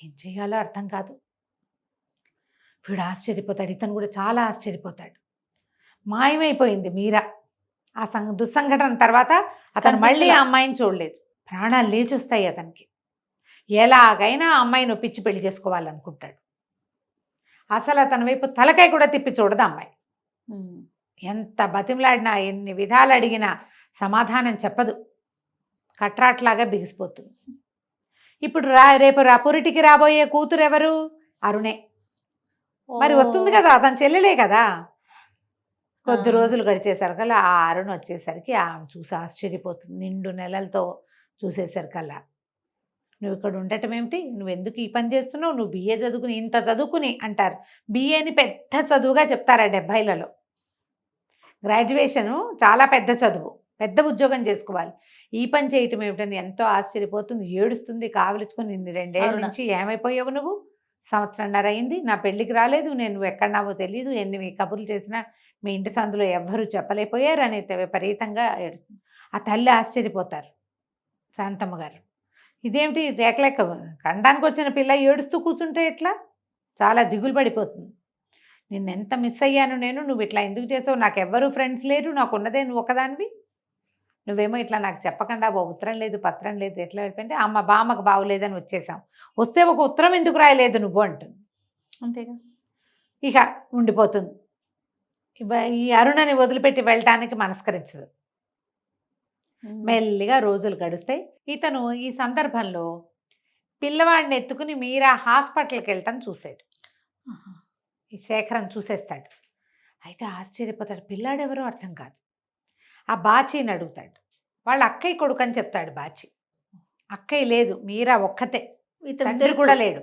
Speaker 3: ఏం చేయాలో అర్థం కాదు. వీడు ఆశ్చర్యపోతాడు, ఇతను కూడా చాలా ఆశ్చర్యపోతాడు. మాయమైపోయింది మీరా. ఆ దుస్సంఘటన తర్వాత అతను మళ్ళీ ఆ అమ్మాయిని చూడలేదు. ప్రాణాలు లేచొస్తాయి అతనికి. ఎలాగైనా ఆ అమ్మాయిని ఒప్పించి పెళ్లి చేసుకోవాలనుకుంటాడు. అసలు అతని వైపు తలకాయ కూడా తిప్పి చూడదు అమ్మాయి. ఎంత బతిమలాడినా, ఎన్ని విధాలు అడిగినా సమాధానం చెప్పదు. కట్రాట్లాగా బిగిసిపోతుంది. ఇప్పుడు రేపు పురిటికి రాబోయే కూతురు ఎవరు? అరుణే. మరి వస్తుంది కదా, అతని చెల్లెలే కదా. కొద్ది రోజులు గడిచేసరికల్లా ఆ అరుణ్ వచ్చేసరికి ఆమె చూసి ఆశ్చర్యపోతుంది. 2 నెలలతో చూసేసరికల్లా, నువ్వు ఇక్కడ ఉండటం ఏమిటి, నువ్వు ఎందుకు ఈ పని చేస్తున్నావు, నువ్వు BA చదువుకుని, ఇంత చదువుకుని అంటారు. BAని పెద్ద చదువుగా చెప్తారు 70లలో. గ్రాడ్యుయేషను చాలా పెద్ద చదువు. పెద్ద ఉద్యోగం చేసుకోవాలి, ఈ పని చేయటం ఏమిటని ఎంతో ఆశ్చర్యపోతుంది, ఏడుస్తుంది, కావలించుకొని నిన్ను 2 ఏళ్ళ
Speaker 2: అరుణ.
Speaker 3: నుంచి ఏమైపోయావు నువ్వు, సంవత్సరంన్నర అయింది, నా పెళ్ళికి రాలేదు, నేను ఎక్కడున్నావో తెలియదు, ఎన్ని కబుర్లు చేసినా మీ ఇంటి సందులో ఎవ్వరూ చెప్పలేకపోయారు అని విపరీతంగా ఏడుస్తుంది. ఆ తల్లి ఆశ్చర్యపోతారు, శాంతమ్మ గారు, ఇదేమిటి రేకలేక కండానికి వచ్చిన పిల్ల ఏడుస్తూ కూర్చుంటే ఎట్లా, చాలా దిగులు పడిపోతుంది. నిన్నెంత మిస్ అయ్యాను నేను, నువ్వు ఇట్లా ఎందుకు చేసావు, నాకు ఎవ్వరూ ఫ్రెండ్స్ లేరు, నాకు ఉన్నదే నువ్వు ఒకదానివి, నువ్వేమో ఇట్లా నాకు చెప్పకుండా ఓ ఉత్తరం లేదు పత్రం లేదు, ఎట్లా వెళ్ళిపోయింటే అమ్మ బామ్మకు బాగోలేదని వచ్చేసాం, వస్తే ఒక ఉత్తరం ఎందుకు రాయలేదు నువ్వు అంటుంది.
Speaker 2: అంతేగా.
Speaker 3: ఇక ఉండిపోతుంది. ఈ అరుణని వదిలిపెట్టి వెళ్ళటానికి మనస్కరించదు. మెల్లిగా రోజులు గడుస్తాయి. ఇతను ఈ సందర్భంలో పిల్లవాడిని ఎత్తుకుని మీరా హాస్పిటల్కి వెళ్ళటం చూశాడు.
Speaker 2: ఆహా.
Speaker 3: ఈ శేఖరం చూసేస్తాడు. అయితే ఆశ్చర్యపోతాడు, పిల్లాడెవరో అర్థం కాదు. ఆ బాచీని అడుగుతాడు, వాళ్ళ అక్కయ్య కొడుకు అని చెప్తాడు బాచి. అక్కయ్య లేదు, మీరా ఒక్కతే,
Speaker 2: ఇతను
Speaker 3: తండ్రి
Speaker 2: తెలుసు.
Speaker 3: కూడా లేడు,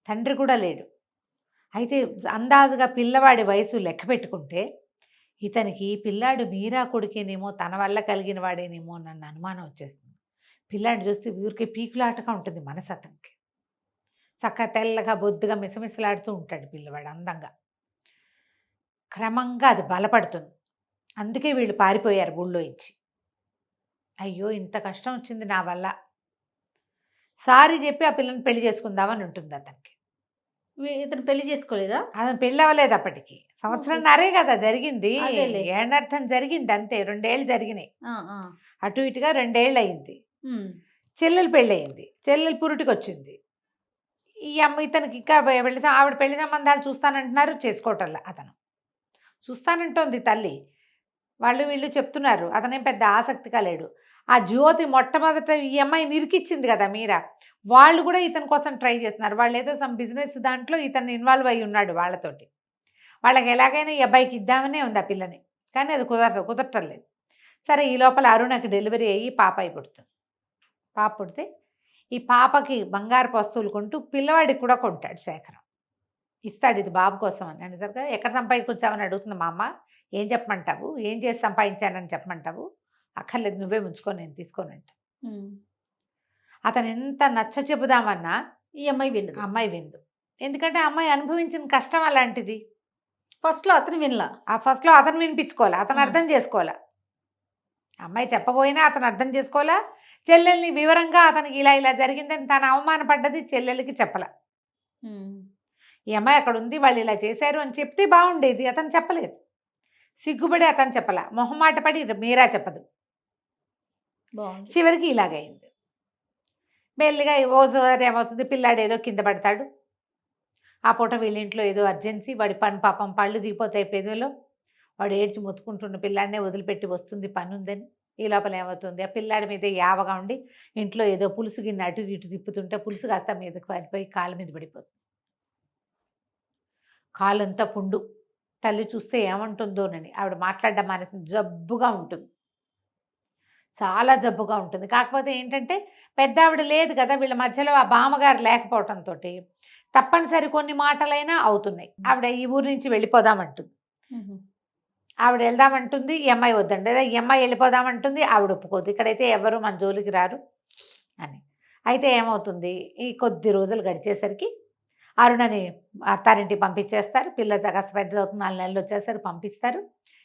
Speaker 3: తండ్రి కూడా లేడు. అయితే అందాజుగా పిల్లవాడి వయసు లెక్క పెట్టుకుంటే ఇతనికి పిల్లాడు మీరా కొడుకేనేమో, తన వల్ల కలిగిన వాడేనేమో నన్ను అనుమానం వచ్చేస్తుంది. పిల్లాడిని చూస్తే ఊరికే పీకులాటగా ఉంటుంది మనసు అతనికి. చక్కగా తెల్లగా బొద్దుగా మిసమిసలాడుతూ ఉంటాడు పిల్లవాడు అందంగా. క్రమంగా అది బలపడుతుంది. అందుకే వీళ్ళు పారిపోయారు ఊళ్ళో ఇచ్చి. అయ్యో ఇంత కష్టం వచ్చింది నా వల్ల, సారీ చెప్పి ఆ పిల్లని పెళ్లి చేసుకుందామని ఉంటుంది అతనికి.
Speaker 2: ఇతను పెళ్లి చేసుకోలేదా?
Speaker 3: అతను పెళ్ళి అవ్వలేదు అప్పటికి, సంవత్సరంన్నరే కదా జరిగింది,
Speaker 2: అదేలే.
Speaker 3: ఏనర్థం జరిగింది అంతే, 2 ఏళ్ళు జరిగినాయి, అటు ఇటుగా 2 ఏళ్ళు అయింది. చెల్లెలు పెళ్ళి అయింది, చెల్లెలు పురుటికి వచ్చింది. ఈ అమ్మ ఇతనికి ఇంకా ఆవిడ పెళ్లి సంబంధాలు చూస్తానంటున్నారు, చేసుకోవటంలా. అతను చూస్తానంటోంది తల్లి, వాళ్ళు వీళ్ళు చెప్తున్నారు, అతనేం పెద్ద ఆసక్తిగా లేడు. ఆ జ్యోతి మొట్టమొదట ఈ అమ్మాయి నిరికిచ్చింది కదా మీరా, వాళ్ళు కూడా ఇతని కోసం ట్రై చేస్తున్నారు. వాళ్ళు ఏదో సమ్ బిజినెస్ దాంట్లో ఇతను ఇన్వాల్వ్ అయ్యి ఉన్నాడు వాళ్ళతోటి. వాళ్ళకి ఎలాగైనా ఈ అబ్బాయికి ఇద్దామనే ఉంది ఆ పిల్లని, కానీ అది కుదరటం లేదు. సరే ఈ లోపల అరుణకి డెలివరీ అయ్యి పాప పుడుతుంది. పాప పుడితే ఈ పాపకి బంగారు వస్తువులు కొంటూ పిల్లవాడికి కూడా కొంటాడు శేఖరం. ఇస్తాడు, ఇది బాబు కోసం అని. అనేసరిగా ఎక్కడ సంపాదించుకొచ్చావని అడుగుతుంది మా అమ్మ. ఏం చెప్పమంటావు, ఏం చేసి సంపాదించానని చెప్పమంటావు, అక్కర్లేదు నువ్వే ఉంచుకో నేను తీసుకోనంట. అతను ఎంత నచ్చ చెబుదామన్నా
Speaker 2: ఈ అమ్మాయి వినదు.
Speaker 3: అమ్మాయి విందు. ఎందుకంటే ఆ అమ్మాయి అనుభవించిన కష్టం అలాంటిది.
Speaker 2: ఫస్ట్లో అతను వినలా.
Speaker 3: ఫస్ట్లో అతను వినిపించుకోవాలా, అతను అర్థం చేసుకోవాలా. అమ్మాయి చెప్పబోయినా అతను అర్థం చేసుకోవాలా. చెల్లెల్ని వివరంగా అతనికి ఇలా ఇలా జరిగిందని తను అవమానపడ్డది చెల్లెలకి చెప్పలా. ఈ అమ్మాయి అక్కడ ఉంది, వాళ్ళు ఇలా చేశారు అని చెప్తే బాగుండేది, అతను చెప్పలేదు. సిగ్గుపడి అతను చెప్పలా, మొహమాట పడి మీరా చెప్పదు.
Speaker 2: బాగుంది.
Speaker 3: చివరికి ఇలాగైంది. మెల్లిగా ఓసారి ఏమవుతుంది, పిల్లాడు ఏదో కింద పడతాడు. ఆ పూట వీళ్ళ ఇంట్లో ఏదో అర్జెన్సీ, వాడి పాపం పళ్ళు దిగిపోతాయి పెదవిలో. వాడు ఏడ్చి మొత్తుకుంటున్న పిల్లాడినే వదిలిపెట్టి వస్తుంది పని ఉందని. ఈ లోపల ఏమవుతుంది, ఆ పిల్లాడి మీద యావగా ఉండి ఇంట్లో ఏదో పులుసు గిన్నె అటు ఇటు తిప్పుతుంటే పులుసు కాస్త మీదకి పడిపోయి కాళ్ళ మీద పడిపోతుంది. కాలంతా పుండు. తల్లి చూస్తే ఏమంటుందోనని ఆవిడ మాట్లాడడం అనేది జబ్బుగా ఉంటుంది, చాలా జబ్బుగా ఉంటుంది. కాకపోతే ఏంటంటే పెద్ద ఆవిడ లేదు కదా, వీళ్ళ మధ్యలో ఆ బామ్మగారు లేకపోవడంతో తప్పనిసరి కొన్ని మాటలైనా అవుతున్నాయి. ఆవిడ ఈ ఊరి నుంచి వెళ్ళిపోదామంటుంది, ఆవిడ వెళ్దామంటుంది, ఈ అమ్మాయి వద్దండి, లేదా ఈ అమ్మాయి వెళ్ళిపోదామంటుంది, ఆవిడ ఒప్పుకోద్దు, ఇక్కడైతే ఎవరు మన జోలికి రారు అని. అయితే ఏమవుతుంది, ఈ కొద్ది రోజులు గడిచేసరికి అరుణని అత్తారింటికి పంపించేస్తారు. పిల్ల కాస్త పెద్దది అవుతుంది, 4 నెలలు వచ్చేసరికి పంపిస్తారు.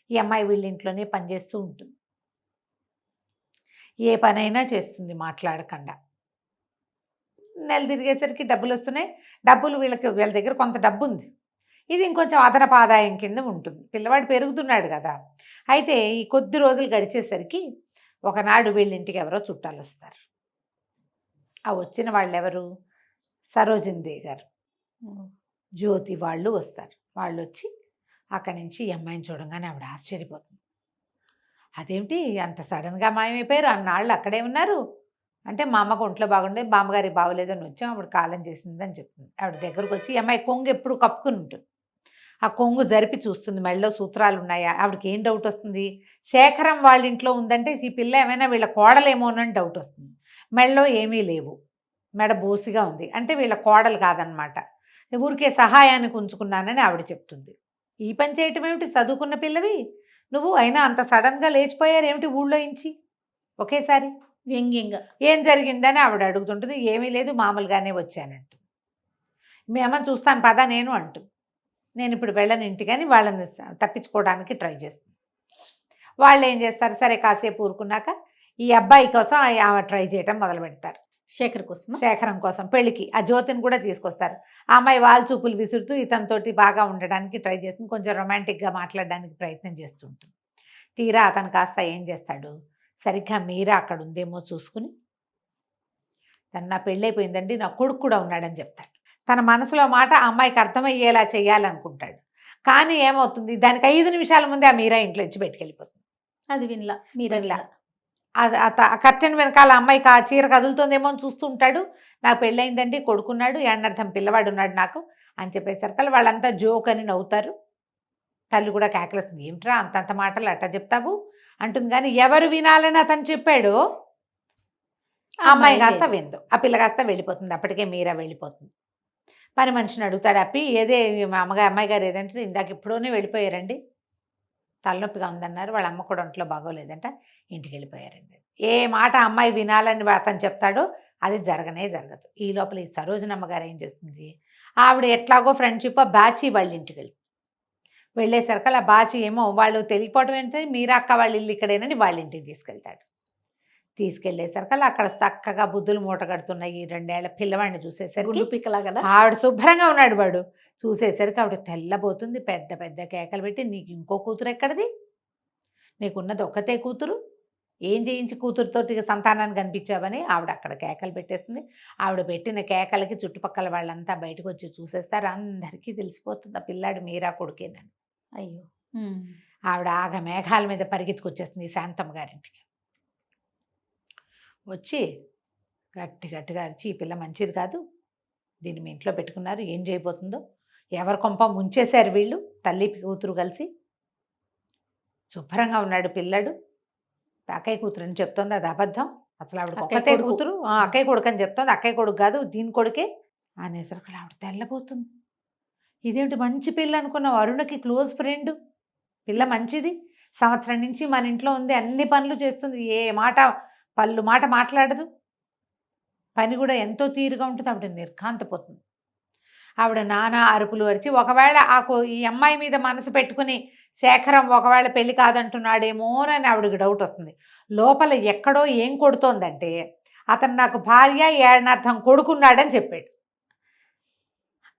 Speaker 3: ఈ అమ్మాయి వీళ్ళ ఇంట్లోనే పనిచేస్తూ ఉంటుంది, ఏ పనైనా చేస్తుంది మాట్లాడకుండా. నెల తిరిగేసరికి డబ్బులు వస్తున్నాయి. డబ్బులు వీళ్ళ దగ్గర కొంత డబ్బు ఉంది, ఇది ఇంకొంచెం అదనపు ఆదాయం కింద ఉంటుంది. పిల్లవాడు పెరుగుతున్నాడు కదా. అయితే ఈ కొద్ది రోజులు గడిచేసరికి ఒకనాడు వీళ్ళ ఇంటికి ఎవరో చుట్టాలు వస్తారు. ఆ వచ్చిన వాళ్ళు ఎవరు, సరోజిని గారు, జ్యోతి వాళ్ళు వస్తారు. వాళ్ళు వచ్చి అక్కడి నుంచి ఈ అమ్మాయిని చూడంగానే ఆవిడ ఆశ్చర్యపోతుంది. అదేమిటి అంత సడన్గా మాయమైపోయారు, అన్నాళ్ళు అక్కడే ఉన్నారు అంటే, మా అమ్మకు ఒంట్లో బాగుండే, బామ్మగారికి బాగోలేదని వచ్చాం, ఆవిడ కాలం చేసిందని చెప్తుంది. ఆవిడ దగ్గరకు వచ్చి ఈ అమ్మాయి కొంగు ఎప్పుడు కప్పుకుని ఉంటుంది, ఆ కొంగు జరిపి చూస్తుంది, మెడలో సూత్రాలు ఉన్నాయా. ఆవిడకి ఏం డౌట్ వస్తుంది, శేఖరం వాళ్ళ ఇంట్లో ఉందంటే ఈ పిల్ల ఏమైనా వీళ్ళ కోడలేమోనని డౌట్ వస్తుంది. మెడలో ఏమీ లేవు, మెడ బోసిగా ఉంది అంటే వీళ్ళ కోడలు కాదనమాట, ఊరికే సహాయానికి ఉంచుకున్నానని ఆవిడ చెప్తుంది. ఈ పని చేయటం ఏమిటి, చదువుకున్న పిల్లవి, నువ్వు అయినా అంత సడన్గా లేచిపోయారు ఏమిటి ఊళ్ళో ఇంచి ఒకేసారి?
Speaker 2: వ్యంగ్యంగా.
Speaker 3: ఏం జరిగిందని ఆవిడ అడుగుతుంటుంది. ఏమీ లేదు మామూలుగానే వచ్చానంటు. మీ అమ్మని చూస్తాను పదా నేను అంటుంది. నేను ఇప్పుడు వెళ్ళను ఇంటికని వాళ్ళని తప్పించుకోవడానికి ట్రై చేస్తుంది. వాళ్ళు ఏం చేస్తారు, సరే కాసేపు ఊరుకున్నాక ఈ అబ్బాయి కోసం ఆమె ట్రై చేయటం మొదలు పెడతారు. శేఖరం కోసం పెళ్ళికి ఆ జ్యోతిని కూడా తీసుకొస్తారు. ఆ అమ్మాయి వాళ్ళ చూపులు విసురుతూ ఇతనితోటి బాగా ఉండడానికి ట్రై చేస్తుంది, కొంచెం రొమాంటిక్గా మాట్లాడడానికి ప్రయత్నం చేస్తుంటుంది. తీరా అతను కాస్త ఏం చేస్తాడు, సరిగ్గా మీరా అక్కడ ఉందేమో చూసుకుని నా పెళ్ళైపోయిందండి, నా కొడుకు కూడా ఉన్నాడని చెప్తాడు. తన మనసులో మాట ఆ అమ్మాయికి అర్థమయ్యేలా చేయాలనుకుంటాడు. కానీ ఏమవుతుంది, దానికి 5 నిమిషాల ముందే ఆ మీరా ఇంట్లో ఇచ్చి పెట్టుకెళ్ళిపోతుంది.
Speaker 2: అది వినలా మీరా.
Speaker 3: కర్టెన్ వెనకాల అమ్మాయికి ఆ చీర కదులుతుందేమో అని చూస్తూ ఉంటాడు. నాకు పెళ్ళయిందండి, కొడుకున్నాడు, ఏడనర్థం పిల్లవాడు ఉన్నాడు నాకు అని చెప్పేసరికి వాళ్ళంతా జోక్ అని నవ్వుతారు. తల్లి కూడా కేకలేస్తుంది, ఏమిట్రా అంతంత మాటలు అట్లా చెప్తావు అంటుంది. కానీ ఎవరు వినాలని అతను చెప్పాడు అమ్మాయి కాస్త విందు, ఆ పిల్ల కాస్త వెళ్ళిపోతుంది. అప్పటికే మీరా వెళ్ళిపోతుంది. పని మనిషిని అడుగుతాడు, అప్పి ఏదే మా అమ్మాయి గారు ఏదంటే ఇందాక ఎప్పుడోనే వెళ్ళిపోయారండి, తలనొప్పిగా ఉందన్నారు, వాళ్ళ అమ్మ కూడా ఒంట్లో బాగోలేదంట, ఇంటికి వెళ్ళిపోయారండి. ఏ మాట అమ్మాయి వినాలని అతను చెప్తాడో అది జరగనే జరగదు. ఈ లోపల ఈ సరోజనమ్మ గారు ఏం చేస్తుంది, ఆవిడ ఎట్లాగో ఫ్రెండ్షిప్ బాచి వాళ్ళ ఇంటికి వెళ్ళేసరికి ఆ బాచి ఏమో వాళ్ళు తెలియపోవడం ఏంటంటే మీరా అక్క వాళ్ళ ఇల్లు ఇక్కడేనని వాళ్ళ ఇంటికి తీసుకెళ్తాడు. తీసుకెళ్లేసరికి అక్కడ చక్కగా బుద్ధులు మూట కడుతున్న ఈ 2 ఏళ్ల పిల్లవాడిని చూసేసరికి ఆవిడ శుభ్రంగా ఉన్నాడు. వాడు చూసేసరికి ఆవిడ తెల్లబోతుంది, పెద్ద పెద్ద కేకలు పెట్టి, నీకు ఇంకో కూతురు ఎక్కడిది, నీకున్నది ఒక్కతే కూతురు, ఏం చేయించి కూతురుతోటి సంతానాన్ని కనిపించావని ఆవిడ అక్కడ కేకలు పెట్టేస్తుంది. ఆవిడ పెట్టిన కేకలకి చుట్టుపక్కల వాళ్ళంతా బయటకు వచ్చి చూసేస్తారు. అందరికీ తెలిసిపోతుంది ఆ పిల్లాడు మీరా కొడుకేనని.
Speaker 2: అయ్యో.
Speaker 3: ఆవిడ ఆగ మేఘాల మీద పరిగెత్తుకొచ్చేస్తుంది శాంతమ్మ గారింటికి. వచ్చి గట్టిగా అరిచి, ఈ పిల్ల మంచిది కాదు, దీన్ని మీ ఇంట్లో పెట్టుకున్నారు, ఏం చేయబోతుందో, ఎవరి కొంప ముంచేశారు వీళ్ళు, తల్లి కూతురు కలిసి, శుభ్రంగా ఉన్నాడు పిల్లాడు, అక్కయ్య కూతురు అని చెప్తోంది, అది అబద్ధం, అసలు ఆవిడ ఒక్కతే కూతురు, అక్కయ్య కొడుకు అని చెప్తోంది, అక్కయ్య కొడుకు కాదు దీని కొడుకే అనేసరికి ఆవిడ తెల్లబోతుంది. ఇదేంటి మంచి పిల్ల అనుకున్నావు, అరుణకి క్లోజ్ ఫ్రెండ్, పిల్ల మంచిది, సంవత్సరం నుంచి మన ఇంట్లో ఉంది, అన్ని పనులు చేస్తుంది, ఏ మాట పళ్ళు మాట మాట్లాడదు, పని కూడా ఎంతో తీరుగా ఉంటుంది. ఆవిడ నిర్ఘాంతపోతుంది. ఆవిడ నానా అరుపులు అరిచి, ఒకవేళ ఈ అమ్మాయి మీద మనసు పెట్టుకుని శేఖరం ఒకవేళ పెళ్లి కాదంటున్నాడేమోనని ఆవిడకి డౌట్ వస్తుంది. లోపల ఎక్కడో ఏం కొడుతోందంటే, అతను నాకు భార్య ఏడనర్థం కొడుకున్నాడని చెప్పాడు,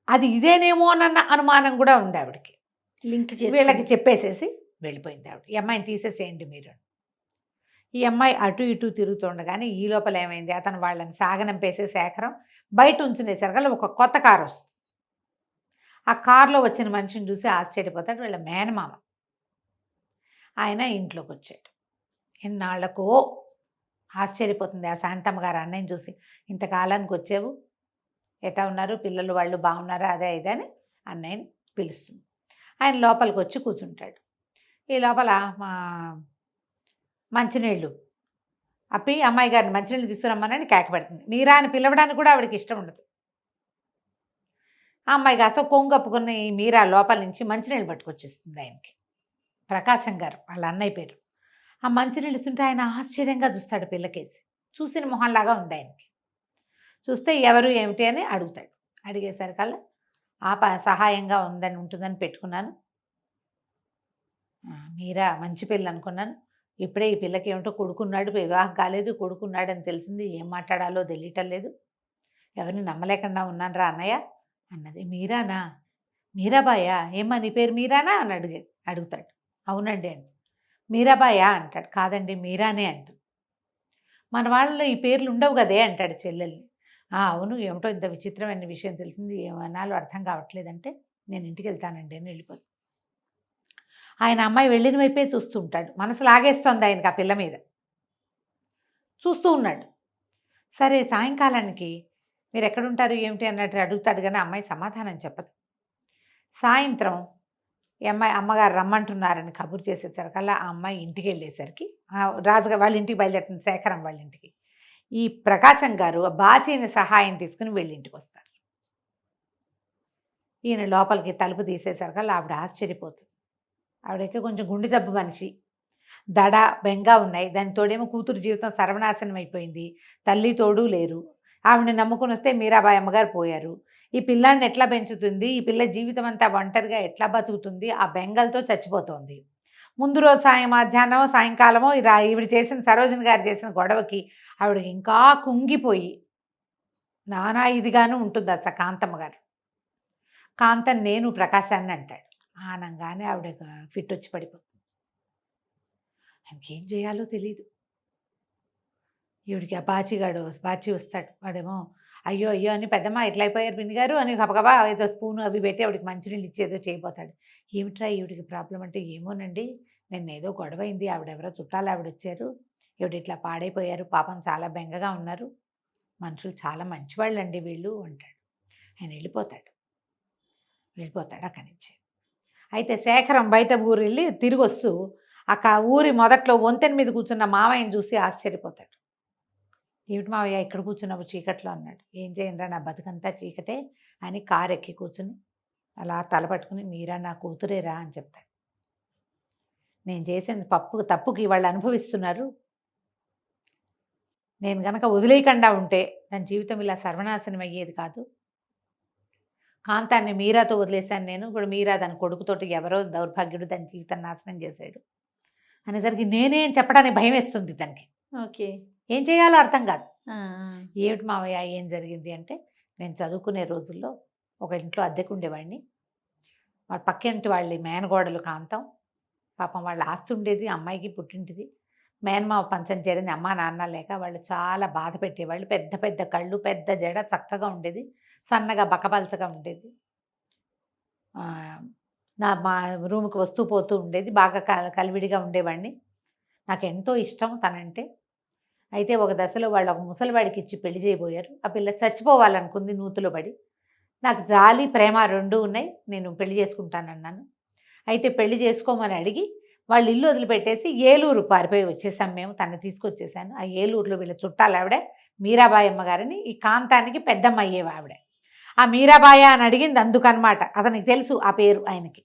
Speaker 3: అది ఇదేనేమోనన్న అనుమానం కూడా ఉంది ఆవిడకి.
Speaker 2: లింక్
Speaker 3: వీళ్ళకి చెప్పేసేసి వెళ్ళిపోయింది ఆవిడ. ఈ అమ్మాయిని తీసేసేయండి మీరు. ఈ అమ్మాయి అటు ఇటు తిరుగుతుండగానే ఈ లోపల ఏమైంది, అతను వాళ్ళని సాగనంపేసే శేఖరం బయట ఉంచునేసరికి ఒక కొత్త కారు వస్తుంది. ఆ కారులో వచ్చిన మనిషిని చూసి ఆశ్చర్యపోతాడు వీళ్ళ మేనమామ. ఆయన ఇంట్లోకి వచ్చాడు. ఎన్నాళ్లకో ఆశ్చర్యపోతుంది ఆ శాంతమ్మ గారు అన్నయ్యని చూసి, ఇంతకాలానికి వచ్చావు, ఎట్లా ఉన్నారు పిల్లలు, వాళ్ళు బాగున్నారా, అదే ఇదని అన్నయ్యని పిలుస్తుంది. ఆయన లోపలికి వచ్చి కూర్చుంటాడు. ఈ లోపల మంచినీళ్ళు అప్పి అమ్మాయి గారిని మంచినీళ్ళు తీసుకురమ్మనని కేక పెడుతుంది. మీరా అని పిలవడానికి కూడా ఆవిడకి ఇష్టం ఉండదు. ఆ అమ్మాయి కాస్త కొంగప్పుకుని మీరా లోపల నుంచి మంచినీళ్ళు పట్టుకొచ్చేస్తుంది ఆయనకి. ప్రకాశం గారు వాళ్ళ అన్నయ్య పేరు. ఆ మంచినీళ్ళు ఇస్తుంటే ఆయన ఆశ్చర్యంగా చూస్తాడు పిల్లకేసి. చూసిన మొహంలాగా ఉంది ఆయనకి. చూస్తే ఎవరు ఏమిటి అని అడుగుతాడు. అడిగేసరికల్లా సహాయంగా ఉంటుందని పెట్టుకున్నాను, మీరా మంచి పిల్ల అనుకున్నాను, ఇప్పుడే ఈ పిల్లకి ఏమిటో కొడుకున్నాడు, వివాహం కాలేదు, కొడుకున్నాడని తెలిసింది, ఏం మాట్లాడాలో తెలియటం లేదు, ఎవరిని నమ్మలేకుండా ఉన్నాను రా అన్నయ్య అన్నది. మీరానా, మీరాబాయా, ఏమ్మా నీ పేరు మీరానా అని అడుగుతాడు. అవునండి అని. మీరాబాయా అంటాడు. కాదండి మీరానే అంటాడు. మన వాళ్ళలో ఈ పేర్లు ఉండవు కదే అంటాడు చెల్లెల్ని. అవును, ఏమిటో ఇంత విచిత్రమైన విషయం తెలిసింది, ఏమన్నాలో అర్థం కావట్లేదంటే నేను ఇంటికి వెళ్తానండి అని వెళ్ళిపోతుంది. ఆయన అమ్మాయి వెళ్ళిన వైపే చూస్తూ ఉంటాడు. మనసు లాగేస్తుంది ఆయనకి ఆ పిల్ల మీద. చూస్తూ ఉన్నాడు. సరే సాయంకాలానికి మీరు ఎక్కడుంటారు ఏమిటి అన్నట్టు అడుగుతాడు, కానీ అమ్మాయి సమాధానం చెప్పదు. సాయంత్రం అమ్మగారు రమ్మంటున్నారని కబురు చేసేసరికల్లా ఆ అమ్మాయి ఇంటికి వెళ్ళేసరికి రాజుగారు వాళ్ళ ఇంటికి బయలుదేరుతుంది, శేఖరం వాళ్ళ ఇంటికి. ఈ ప్రకాశం గారు బాచీని సహాయం తీసుకుని వెళ్ళి ఇంటికి వస్తారు. ఈయన లోపలికి తలుపు తీసేసరికల్లా ఆవిడ ఆశ్చర్యపోతుంది. ఆవిడకి కొంచెం గుండె జబ్బు మనిషి, దడ బెంగ ఉన్నాయి. దాని తోడేమో కూతురు జీవితం సర్వనాశనం అయిపోయింది, తల్లి తోడు లేరు. ఆవిడని నమ్ముకుని వస్తే మీరాబాయి అమ్మగారు పోయారు. ఈ పిల్లాన్ని ఎట్లా పెంచుతుంది, ఈ పిల్ల జీవితం అంతా ఒంటరిగా ఎట్లా బతుకుతుంది, ఆ బెంగలతో చచ్చిపోతోంది. ముందు రోజు మధ్యాహ్నం సాయంకాలమో ఈవిడ చేసిన సరోజిని గారు చేసిన గొడవకి ఆవిడ ఇంకా కుంగిపోయి నానా ఇదిగాను ఉంటుంది అసలు కాంతమ్మ గారు. కాంతం నేను ప్రకాశాన్ని అంటాడు. ఆనంగానే ఆవిడ ఫిట్ వచ్చి పడిపోతుంది. ఆయనకేం చేయాలో తెలీదు. ఈవిడికి ఆ బాచి వస్తాడు. వాడేమో అయ్యో అయ్యో అని పెద్దమ్మ ఎట్లా అయిపోయారు పిన్ని గారు అని గబగబా ఏదో స్పూను అవి పెట్టి ఆవిడకి మంచినీళ్ళు ఇచ్చేదో చేయబోతాడు. ఏమిట్రా ఈవిడికి ప్రాబ్లం అంటే, ఏమోనండి నిన్న ఏదో గొడవ అయింది, ఆవిడెవరో చుట్టాలు ఆవిడ వచ్చారు, ఈవిడ ఇట్లా పాడైపోయారు, పాపం చాలా బెంగగా ఉన్నారు, మనుషులు చాలా మంచివాళ్ళండి వీళ్ళు అంటాడు. ఆయన వెళ్ళిపోతాడు అక్కడి నుంచి. అయితే శేఖరం బయట ఊరు వెళ్ళి తిరిగి వస్తూ ఊరి మొదట్లో వంతెన మీద కూర్చున్న మావయ్యని చూసి ఆశ్చర్యపోతాడు. ఏమిటి మావయ్య ఇక్కడ కూర్చున్నావు చీకట్లో అన్నాడు. ఏం చేయండిరా నా బతుకంతా చీకటే అని కారు ఎక్కి కూర్చుని అలా తలపట్టుకుని మీరా నా కూతురేరా అని చెప్తాడు. నేను చేసిన తప్పుకి వాళ్ళు అనుభవిస్తున్నారు. నేను గనక వదిలేయకుండా ఉంటే నా జీవితం ఇలా సర్వనాశనం అయ్యేది కాదు. కాంతాన్ని మీరాతో వదిలేశాను నేను. ఇప్పుడు మీరా దాని కొడుకుతోటి ఎవరో దౌర్భాగ్యుడు దాని జీవితం నాశనం చేశాడు అనేసరికి నేనేం చెప్పడానికి భయం వేస్తుంది దానికి.
Speaker 2: ఓకే,
Speaker 3: ఏం చేయాలో అర్థం కాదు. ఏమిటి మావయ్య ఏం జరిగింది అంటే, నేను చదువుకునే రోజుల్లో ఒక ఇంట్లో అద్దెకు ఉండేవాడిని. వాళ్ళ పక్కింటి వాళ్ళ మేనగోడలు కాంతం, పాపం వాళ్ళ ఆస్తి ఉండేది, అమ్మాయికి పుట్టింటిది. మేనమావ పంచం చేరింది, అమ్మ నాన్న లేక వాళ్ళు చాలా బాధ పెట్టేవాళ్ళు. పెద్ద పెద్ద కళ్ళు, పెద్ద జడ, చక్కగా ఉండేది, సన్నగా బకపలచగా ఉండేది. మా రూమ్కి వస్తూ పోతూ ఉండేది, బాగా కలివిడిగా ఉండేవాడిని. నాకు ఎంతో ఇష్టం తనంటే. అయితే ఒక దశలో వాళ్ళు ఒక ముసలివాడికి ఇచ్చి పెళ్లి చేయబోయారు. ఆ పిల్ల చచ్చిపోవాలనుకుంది నూతులో పడి. నాకు జాలి ప్రేమ రెండూ ఉన్నాయి, నేను పెళ్లి చేసుకుంటానన్నాను. అయితే పెళ్లి చేసుకోమని అడిగి వాళ్ళు ఇల్లు వదిలిపెట్టేసి ఏలూరు పారిపోయి వచ్చేసాం మేము. తను తీసుకొచ్చేసాను. ఆ ఏలూరులో వీళ్ళ చుట్టాలు ఆవిడ మీరాబాయి అమ్మగారిని, ఈ కాంతానికి పెద్దమ్మ అయ్యేవి ఆవిడ. ఆ మీరాబాయి అని అడిగింది అందుకనమాట. అతనికి తెలుసు ఆ పేరు ఆయనకి.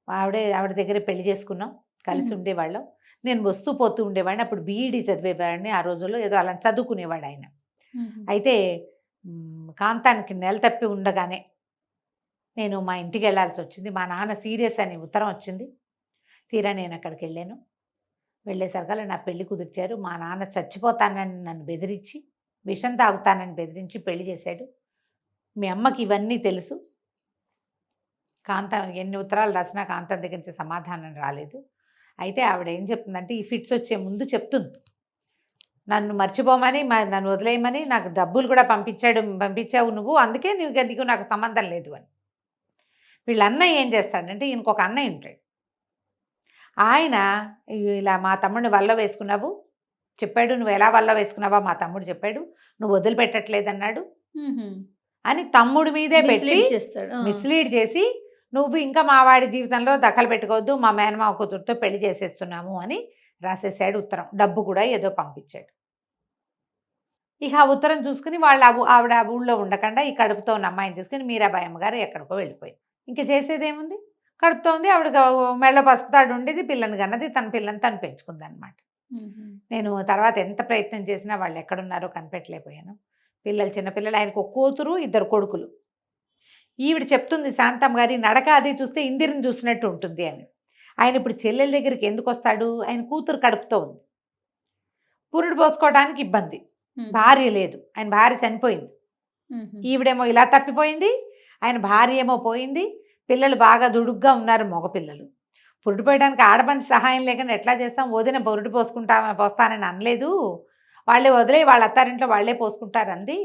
Speaker 3: ఆవిడ దగ్గర పెళ్లి చేసుకున్నాం, కలిసి ఉండేవాళ్ళం. నేను వస్తూ పోతూ ఉండేవాడిని. అప్పుడు బీఈడీ చదివేవాడిని ఆ రోజుల్లో, ఏదో అలా చదువుకునేవాడు ఆయన. అయితే కాంతానికి నెల తప్పి ఉండగానే నేను మా ఇంటికి వెళ్ళాల్సి వచ్చింది. మా నాన్న సీరియస్ అని ఉత్తరం వచ్చింది. తీరా నేను అక్కడికి వెళ్ళాను. వెళ్ళేసరికల్లా నా పెళ్లి కుదిర్చారు. మా నాన్న చచ్చిపోతానని నన్ను బెదిరించి, విషం తాగుతానని బెదిరించి పెళ్లి చేశాడు. మీ అమ్మకి ఇవన్నీ తెలుసు. కాంతం ఎన్ని ఉత్తరాలు రాసినా కాంతం దగ్గర నుంచి సమాధానం రాలేదు. అయితే ఆవిడ ఏం చెప్తుందంటే, ఈ ఫిట్స్ వచ్చే ముందు చెప్తుంది, నన్ను మర్చిపోమని, నన్ను వదిలేయమని, నాకు డబ్బులు కూడా పంపించావు నువ్వు, అందుకే నీకు నాకు సంబంధం లేదు అని. వీళ్ళ అన్నయ్య ఏం చేస్తాడంటే, ఈయనకు ఒక అన్నయ్య ఉంటాడు. ఆయన ఇలా మా తమ్ముడిని వల్ల వేసుకున్నావు చెప్పాడు, నువ్వు ఎలా వల్ల వేసుకున్నావా మా తమ్ముడు చెప్పాడు, నువ్వు వదిలిపెట్టట్లేదన్నాడు అని తమ్ముడి మీదే పెట్టి మిస్లీడ్ చేసి, నువ్వు ఇంకా మా వాడి జీవితంలో దఖలు పెట్టుకోవద్దు, మా మేనమావ కూతురుతో పెళ్లి చేసేస్తున్నాము అని రాసేసాడు ఉత్తరం. డబ్బు కూడా ఏదో పంపించాడు. ఇక ఆ ఉత్తరం చూసుకుని ఆవిడ ఆ ఊళ్ళో ఉండకుండా ఈ కడుపుతో ఉన్న అమ్మాయిని తీసుకుని మీరాబాయి అమ్మగారు ఎక్కడికో వెళ్ళిపోయింది. ఇంకా చేసేదేముంది, కడుపుతో ఉంది ఆవిడ, మెళ్ళ పసుపుతాడు ఉండేది, పిల్లని కన్నది, తన పిల్లని తను పెంచుకుంది అనమాట. నేను తర్వాత ఎంత ప్రయత్నం చేసినా వాళ్ళు ఎక్కడున్నారో కనిపెట్టలేకపోయాను. పిల్లలు చిన్నపిల్లలు, ఆయనకు ఒక కూతురు, ఇద్దరు కొడుకులు. ఈవిడ చెప్తుంది శాంతమ్మ గారి నడక అది చూస్తే ఇందిరిని చూసినట్టు ఉంటుంది అని. ఆయన ఇప్పుడు చెల్లెల దగ్గరికి ఎందుకు వస్తాడు, ఆయన కూతురు కడుపుతో ఉంది, పురుడు పోసుకోవడానికి ఇబ్బంది, భార్య లేదు, ఆయన భార్య చనిపోయింది, ఈవిడేమో ఇలా తప్పిపోయింది, ఆయన భార్య ఏమో పోయింది, పిల్లలు బాగా దుడుగ్గా ఉన్నారు మగపిల్లలు. పురుడు పోయడానికి ఆడపని సహాయం లేకుండా ఎట్లా చేస్తాం, వదిన పురుడు పోస్తానని అనలేదు, వాళ్ళే వదిలే వాళ్ళ అత్తారింట్లో వాళ్ళే పోసుకుంటారంది,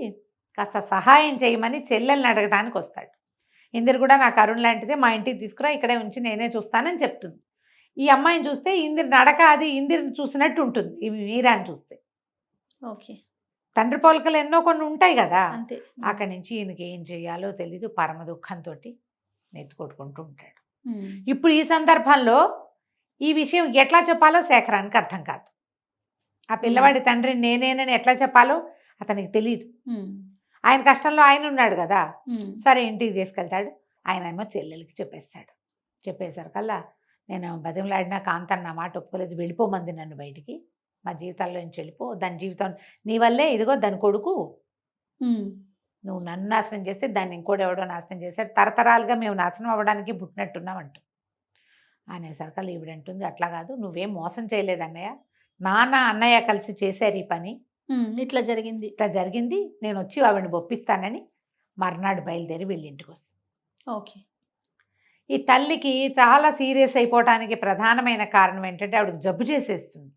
Speaker 3: కాస్త సహాయం చేయమని చెల్లెల్ని అడగడానికి వస్తాడు. ఇందిర కూడా నాకు అరుణ్ లాంటిదే, మా ఇంటికి తీసుకురా, ఇక్కడే ఉంచి నేనే చూస్తానని చెప్తుంది. ఈ అమ్మాయిని చూస్తే ఇందిర నడక అది ఇందిరిని చూసినట్టు ఉంటుంది, ఇవి మీరాని చూస్తే.
Speaker 2: ఓకే,
Speaker 3: తండ్రి పోలికలు ఎన్నో కొన్ని ఉంటాయి కదా. అక్కడి నుంచి ఈయనకి ఏం చేయాలో తెలీదు, పరమ దుఃఖంతో నెత్తుకొట్టుకుంటూ ఉంటాడు. ఇప్పుడు ఈ సందర్భంలో ఈ విషయం ఎట్లా చెప్పాలో శేఖరానికి అర్థం కాదు. ఆ పిల్లవాడి తండ్రి నేనేనని ఎట్లా చెప్పాలో అతనికి తెలియదు. ఆయన కష్టంలో ఆయన ఉన్నాడు కదా. సరే ఇంటికి తీసుకెళ్తాడు. ఆయన ఏమో చెల్లెలకి చెప్పేస్తాడు. చెప్పేసరికల్లా నేను బతిమలాడినా కాంతన్న నా మాట ఒప్పుకోలేదు, వెళ్ళిపోమంది నన్ను బయటికి, మా జీవితాల్లో నుంచి వెళ్ళిపో, దాని జీవితం నీ వల్లే, ఇదిగో దాని కొడుకు, నువ్వు నన్ను నాశనం చేస్తే దాన్ని ఇంకోటి ఎవడో నాశనం చేశాడు, తరతరాలుగా మేము నాశనం అవ్వడానికి పుట్టినట్టున్నాం అంటూ అనేసరికి ఈవిడంటుంది, అట్లా కాదు, నువ్వేం మోసం చేయలేదు అన్నయ్య, నాన్న అన్నయ్య కలిసి చేశారు ఈ పని,
Speaker 2: ఇట్లా జరిగింది.
Speaker 3: ఇట్లా జరిగింది, నేను వచ్చి ఆవిడని ఒప్పిస్తానని మర్నాడు బయలుదేరి వీళ్ళింటికి వస్తాను.
Speaker 2: ఓకే.
Speaker 3: ఈ తల్లికి చాలా సీరియస్ అయిపోవటానికి ప్రధానమైన కారణం ఏంటంటే ఆవిడకి జబ్బు చేసేస్తుంది.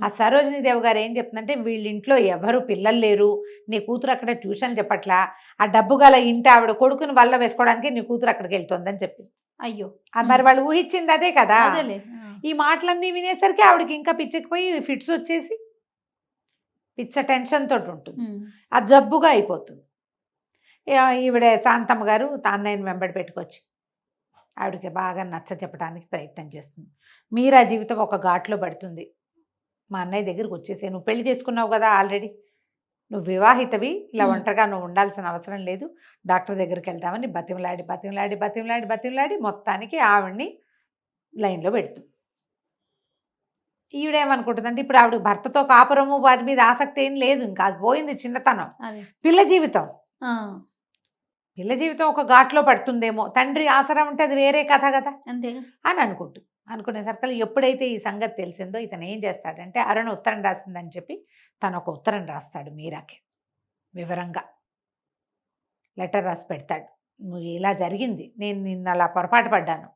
Speaker 3: ఆ సరోజినీదేవి గారు ఏం చెప్తుందంటే, వీళ్ళింట్లో ఎవరు పిల్లలు లేరు, నీ కూతురు అక్కడ ట్యూషన్ చెప్పట్లా, ఆ డబ్బు గల ఇంటి ఆవిడ కొడుకుని వల్ల వేసుకోవడానికి నీ కూతురు అక్కడికి వెళ్తుందని చెప్పింది.
Speaker 2: అయ్యో,
Speaker 3: మరి వాళ్ళు ఊహించింది అదే కదా.
Speaker 2: అదేలే.
Speaker 3: ఈ మాటలన్నీ వినేసరికి ఆవిడకి ఇంకా పిచ్చకిపోయి ఫిట్స్ వచ్చేసి పిచ్చ టెన్షన్ తోటి ఉంటుంది, ఆ జబ్బుగా అయిపోతుంది. ఈవిడ శాంతమ్మ గారు అన్నయ్యని వెంబడి పెట్టుకొచ్చి ఆవిడకి బాగా నచ్చ చెప్పడానికి ప్రయత్నం చేస్తుంది. మీరా జీవితం ఒక ఘాట్లో పడుతుంది, మా అన్నయ్య దగ్గరికి వచ్చేసే, నువ్వు పెళ్లి చేసుకున్నావు కదా ఆల్రెడీ, నువ్వు వివాహితవి, ఇలా ఒంటరిగా నువ్వు ఉండాల్సిన అవసరం లేదు, డాక్టర్ దగ్గరికి వెళ్దామని బతిమలాడి బతిమలాడి బతిమలాడి బతిమలాడి మొత్తానికి ఆవిడ్ని లైన్లో పెడుతుంది. ఈవిడేమనుకుంటుందంటే, ఇప్పుడు ఆవిడ భర్తతో కాపురము వాటి మీద ఆసక్తి ఏం లేదు, ఇంకా అది పోయింది చిన్నతనం, పిల్ల జీవితం, పిల్ల జీవితం ఒక ఘాట్లో పడుతుందేమో, తండ్రి ఆసరా ఉంటే అది వేరే కథ కదా
Speaker 2: అంతేగా
Speaker 3: అని అనుకుంటుంది. అనుకునేసరికి ఎప్పుడైతే ఈ సంగతి తెలిసిందో ఇతను ఏం చేస్తాడంటే, అరుణ ఉత్తరం రాసిందని చెప్పి తను ఒక ఉత్తరం రాస్తాడు మీరాకి, వివరంగా లెటర్ రాసి పెడతాడు. నువ్వు ఇలా జరిగింది, నేను నిన్న అలా పొరపాటు పడ్డాను,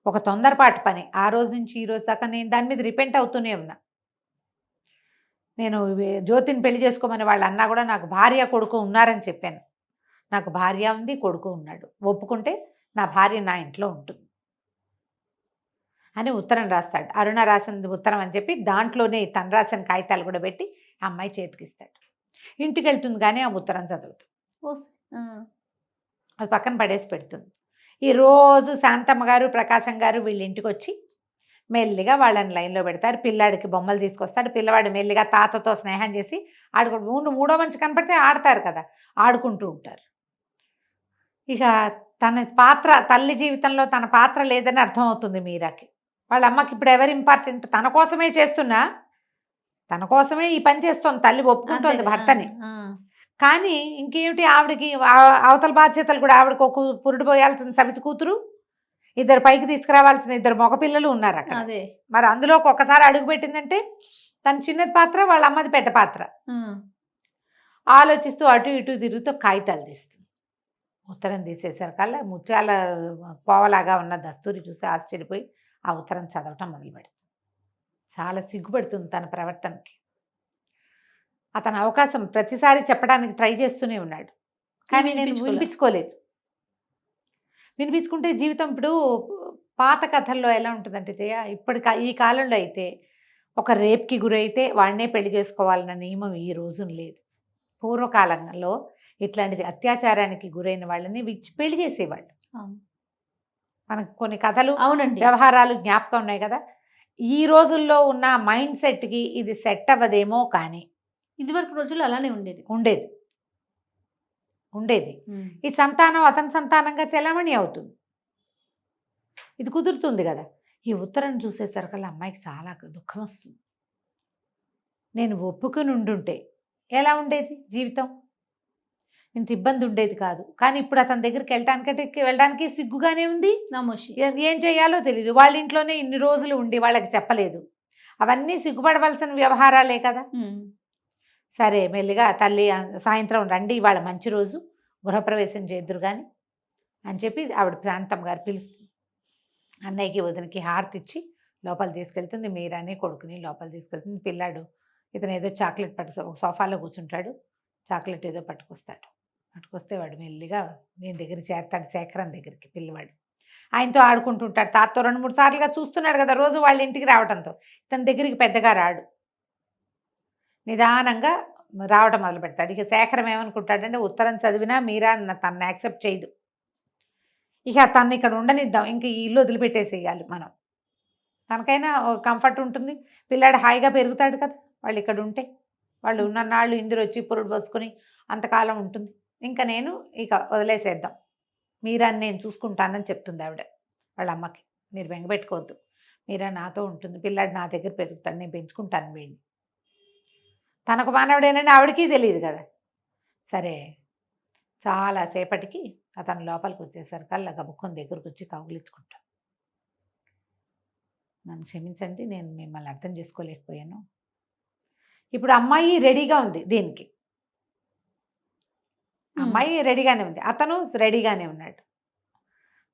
Speaker 3: ఒక తొందరపాటు పని, ఆ రోజు నుంచి ఈ రోజు దాకా నేను దాని మీద రిపెంట్ అవుతూనే ఉన్నా. నేను జ్యోతిని పెళ్లి చేసుకోమని వాళ్ళు అన్నా కూడా నాకు భార్య కొడుకు ఉన్నారని చెప్పాను, నాకు భార్య ఉంది, కొడుకు ఉన్నాడు, ఒప్పుకుంటే నా భార్య నా ఇంట్లో ఉంటుంది అని ఉత్తరం రాస్తాడు. అరుణ రాసింది ఉత్తరం అని చెప్పి దాంట్లోనే తను రాసిన కాగితాలు కూడా పెట్టి ఆ అమ్మాయి చేతికిస్తాడు. ఇంటికి వెళ్తుంది కానీ ఆ ఉత్తరం చదువుతుంది, అది పక్కన పడేసి పెడుతుంది. ఈ రోజు శాంతమ్మ గారు ప్రకాశం గారు వీళ్ళ ఇంటికి వచ్చి మెల్లిగా వాళ్ళని లైన్లో పెడతారు. పిల్లాడికి బొమ్మలు తీసుకొస్తాడు, పిల్లవాడు మెల్లిగా తాతతో స్నేహం చేసి ఆడుకుంటూ, మూడో మంచి కనపడితే ఆడతారు కదా, ఆడుకుంటూ ఉంటారు. ఇక తన పాత్ర, తల్లి జీవితంలో తన పాత్ర లేదని అర్థమవుతుంది మీరాకి. వాళ్ళ అమ్మకి ఇప్పుడు ఎవరు ఇంపార్టెంట్, తన కోసమే చేస్తున్నా, తన కోసమే ఈ పని చేస్తుంది, తల్లి ఒప్పుకుంటుంది భర్తని. కానీ ఇంకేమిటి, ఆవిడకి అవతల బాధ్యతలు కూడా, ఆవిడకి ఒక పురుడు పోయాల్సిన సవితి కూతురు, ఇద్దరు పైకి తీసుకురావాల్సిన ఇద్దరు మగపిల్లలు ఉన్నారు అక్కడ. మరి అందులో ఒక్కసారి అడుగు పెట్టిందంటే తన చిన్నది పాత్ర, వాళ్ళ అమ్మది పెద్ద పాత్ర. ఆలోచిస్తూ అటు ఇటు తిరుగుతూ కాగితాలు తీస్తుంది. ఉత్తరం తీసేసరికల్లా ముత్యాల కోవలాగా ఉన్న దస్తూరి చూసి ఆశ్చర్యపోయి ఆ ఉత్తరం చదవటం మొదలుపెడుతుంది. చాలా సిగ్గుపడుతుంది తన ప్రవర్తనకి. అతను అవకాశం ప్రతిసారి చెప్పడానికి ట్రై చేస్తూనే ఉన్నాడు, కానీ నేను వినిపించుకోలేదు. వినిపించుకుంటే జీవితం, ఇప్పుడు పాత కథల్లో ఎలా ఉంటుందంటే జయ, ఇప్పటి ఈ కాలంలో అయితే ఒక రేప్కి గురైతే వాడినే పెళ్లి చేసుకోవాలన్న నియమం ఈ రోజున లేదు. పూర్వకాలంలో ఇట్లాంటిది అత్యాచారానికి గురైన వాళ్ళని పెళ్లి చేసేవాళ్ళు. మనకు కొన్ని కథలు, అవునండి, వ్యవహారాలు జ్ఞాపకం ఉన్నాయి కదా. ఈ రోజుల్లో ఉన్న మైండ్ సెట్కి ఇది సెట్ అవ్వదేమో, కానీ
Speaker 2: ఇదివరకు రోజుల్లో అలానే
Speaker 3: ఉండేది. ఈ సంతానం అతని సంతానంగా చెలామణి అవుతుంది, ఇది కుదురుతుంది కదా. ఈ ఉత్తరం చూసేసరికల్లా అమ్మాయికి చాలా దుఃఖం వస్తుంది. నేను ఒప్పుకుని ఉండుంటే ఎలా ఉండేది జీవితం, ఇంత ఇబ్బంది ఉండేది కాదు. కానీ ఇప్పుడు అతని దగ్గరికి వెళ్ళడానికి సిగ్గుగానే ఉంది, ఏం చేయాలో తెలియదు. వాళ్ళ ఇంట్లోనే ఇన్ని రోజులు ఉండి వాళ్ళకి చెప్పలేదు, అవన్నీ సిగ్గుపడవలసిన వ్యవహారాలే కదా. సరే మెల్లిగా తల్లి, సాయంత్రం రండి, ఇవాళ మంచి రోజు, గృహప్రవేశం చేద్దురు కానీ అని చెప్పి ఆవిడ శాంతమ్మ గారు పిలుస్తుంది. అన్నయ్యకి వదినకి హారతి ఇచ్చి లోపల తీసుకెళ్తుంది. మీరాని కొడుకుని లోపల తీసుకెళ్తుంది. పిల్లాడు ఇతను ఏదో చాక్లెట్ సోఫాలో కూర్చుంటాడు, చాక్లెట్ ఏదో పట్టుకొస్తే వాడు మెల్లిగా నేను దగ్గర చేరతాడు, శేఖరం దగ్గరికి. పిల్లవాడు ఆయనతో ఆడుకుంటుంటాడు, తాతతో 2-3 సార్లుగా చూస్తున్నాడు కదా రోజు వాళ్ళ ఇంటికి రావడంతో. ఇతని దగ్గరికి పెద్దగా రాడు, నిదానంగా రావడం మొదలు పెడతాడు. ఇక శేఖరం ఏమనుకుంటాడంటే, ఉత్తరం చదివినా మీరా తనని యాక్సెప్ట్ చేయదు, ఇక తను ఇక్కడ ఉండనిద్దాం, ఇంక ఈ ఇల్లు వదిలిపెట్టేసేయాలి మనం, తనకైనా కంఫర్ట్ ఉంటుంది, పిల్లాడు హాయిగా పెరుగుతాడు కదా వాళ్ళు ఇక్కడ ఉంటే. వాళ్ళు ఉన్ననాళ్ళు ఇందులో వచ్చి పురుడు పోసుకొని అంతకాలం ఉంటుంది, ఇంకా నేను ఇక వదిలేసేద్దాం, మీరా నేను చూసుకుంటానని చెప్తుంది ఆవిడ వాళ్ళ అమ్మకి. మీరు బెంగపెట్టుకోవద్దు, మీరా నాతో ఉంటుంది, పిల్లాడు నా దగ్గర పెరుగుతాడు, నేను పెంచుకుంటాను వీడిని. తనకు మానవుడేనని ఆవిడకి తెలియదు కదా. సరే చాలాసేపటికి అతను లోపలికి వచ్చేసరికల్లా గబుక్కొని దగ్గరకు వచ్చి కౌగిలించుకుంటాను. నన్ను క్షమించండి, నేను మిమ్మల్ని అర్థం చేసుకోలేకపోయాను. ఇప్పుడు అమ్మాయి రెడీగా ఉంది దీనికి, అమ్మాయి రెడీగానే ఉంది, అతను రెడీగానే ఉన్నాడు.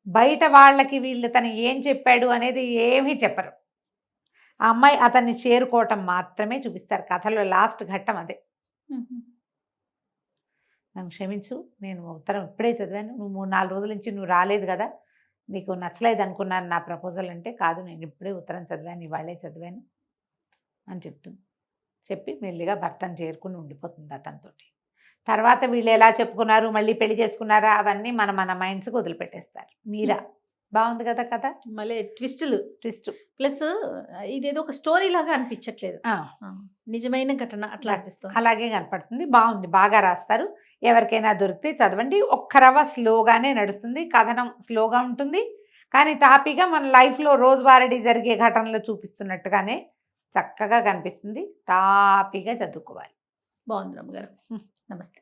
Speaker 3: బయట వాళ్ళకి వీళ్ళు తను ఏం చెప్పాడు అనేది ఏమీ చెప్పరు. ఆ అమ్మాయి అతన్ని చేరుకోవటం మాత్రమే చూపిస్తారు. కథలో లాస్ట్ ఘట్టం అదే. నన్ను క్షమించు, నేను ఉత్తరం ఇప్పుడే చదివాను, నువ్వు 3-4 రోజుల నుంచి నువ్వు రాలేదు కదా, నీకు నచ్చలేదు అనుకున్నాను నా ప్రపోజల్ అంటే. కాదు, నేను ఇప్పుడే ఉత్తరం చదివాను, ఇవాళే చదివాను అని చెప్తుంది. చెప్పి మెల్లిగా భర్తను చేరుకుని ఉండిపోతుంది అతనితోటి. తర్వాత వీళ్ళు ఎలా చెప్పుకున్నారు, మళ్ళీ పెళ్లి చేసుకున్నారా, అవన్నీ మన మైండ్స్కి వదిలిపెట్టేస్తారు. మీరా బాగుంది కదా కథ,
Speaker 2: మళ్ళీ ట్విస్టులు
Speaker 3: ట్విస్ట్
Speaker 2: ప్లస్ ఇదేదో ఒక స్టోరీ లాగా అనిపించట్లేదు, నిజమైన ఘటన అట్లా అనిపిస్తుంది.
Speaker 3: అలాగే కనపడుతుంది. బాగుంది, బాగా రాస్తారు. ఎవరికైనా దొరికితే చదవండి. ఒక్క రవ్వ స్లోగానే నడుస్తుంది, కథనం స్లోగా ఉంటుంది, కానీ తాపీగా మన లైఫ్లో రోజువారీ జరిగే ఘటనలు చూపిస్తున్నట్టుగానే చక్కగా కనిపిస్తుంది. తాపీగా చదువుకోవాలి.
Speaker 2: బాగుంది రమ్మ గారు. నమస్తే.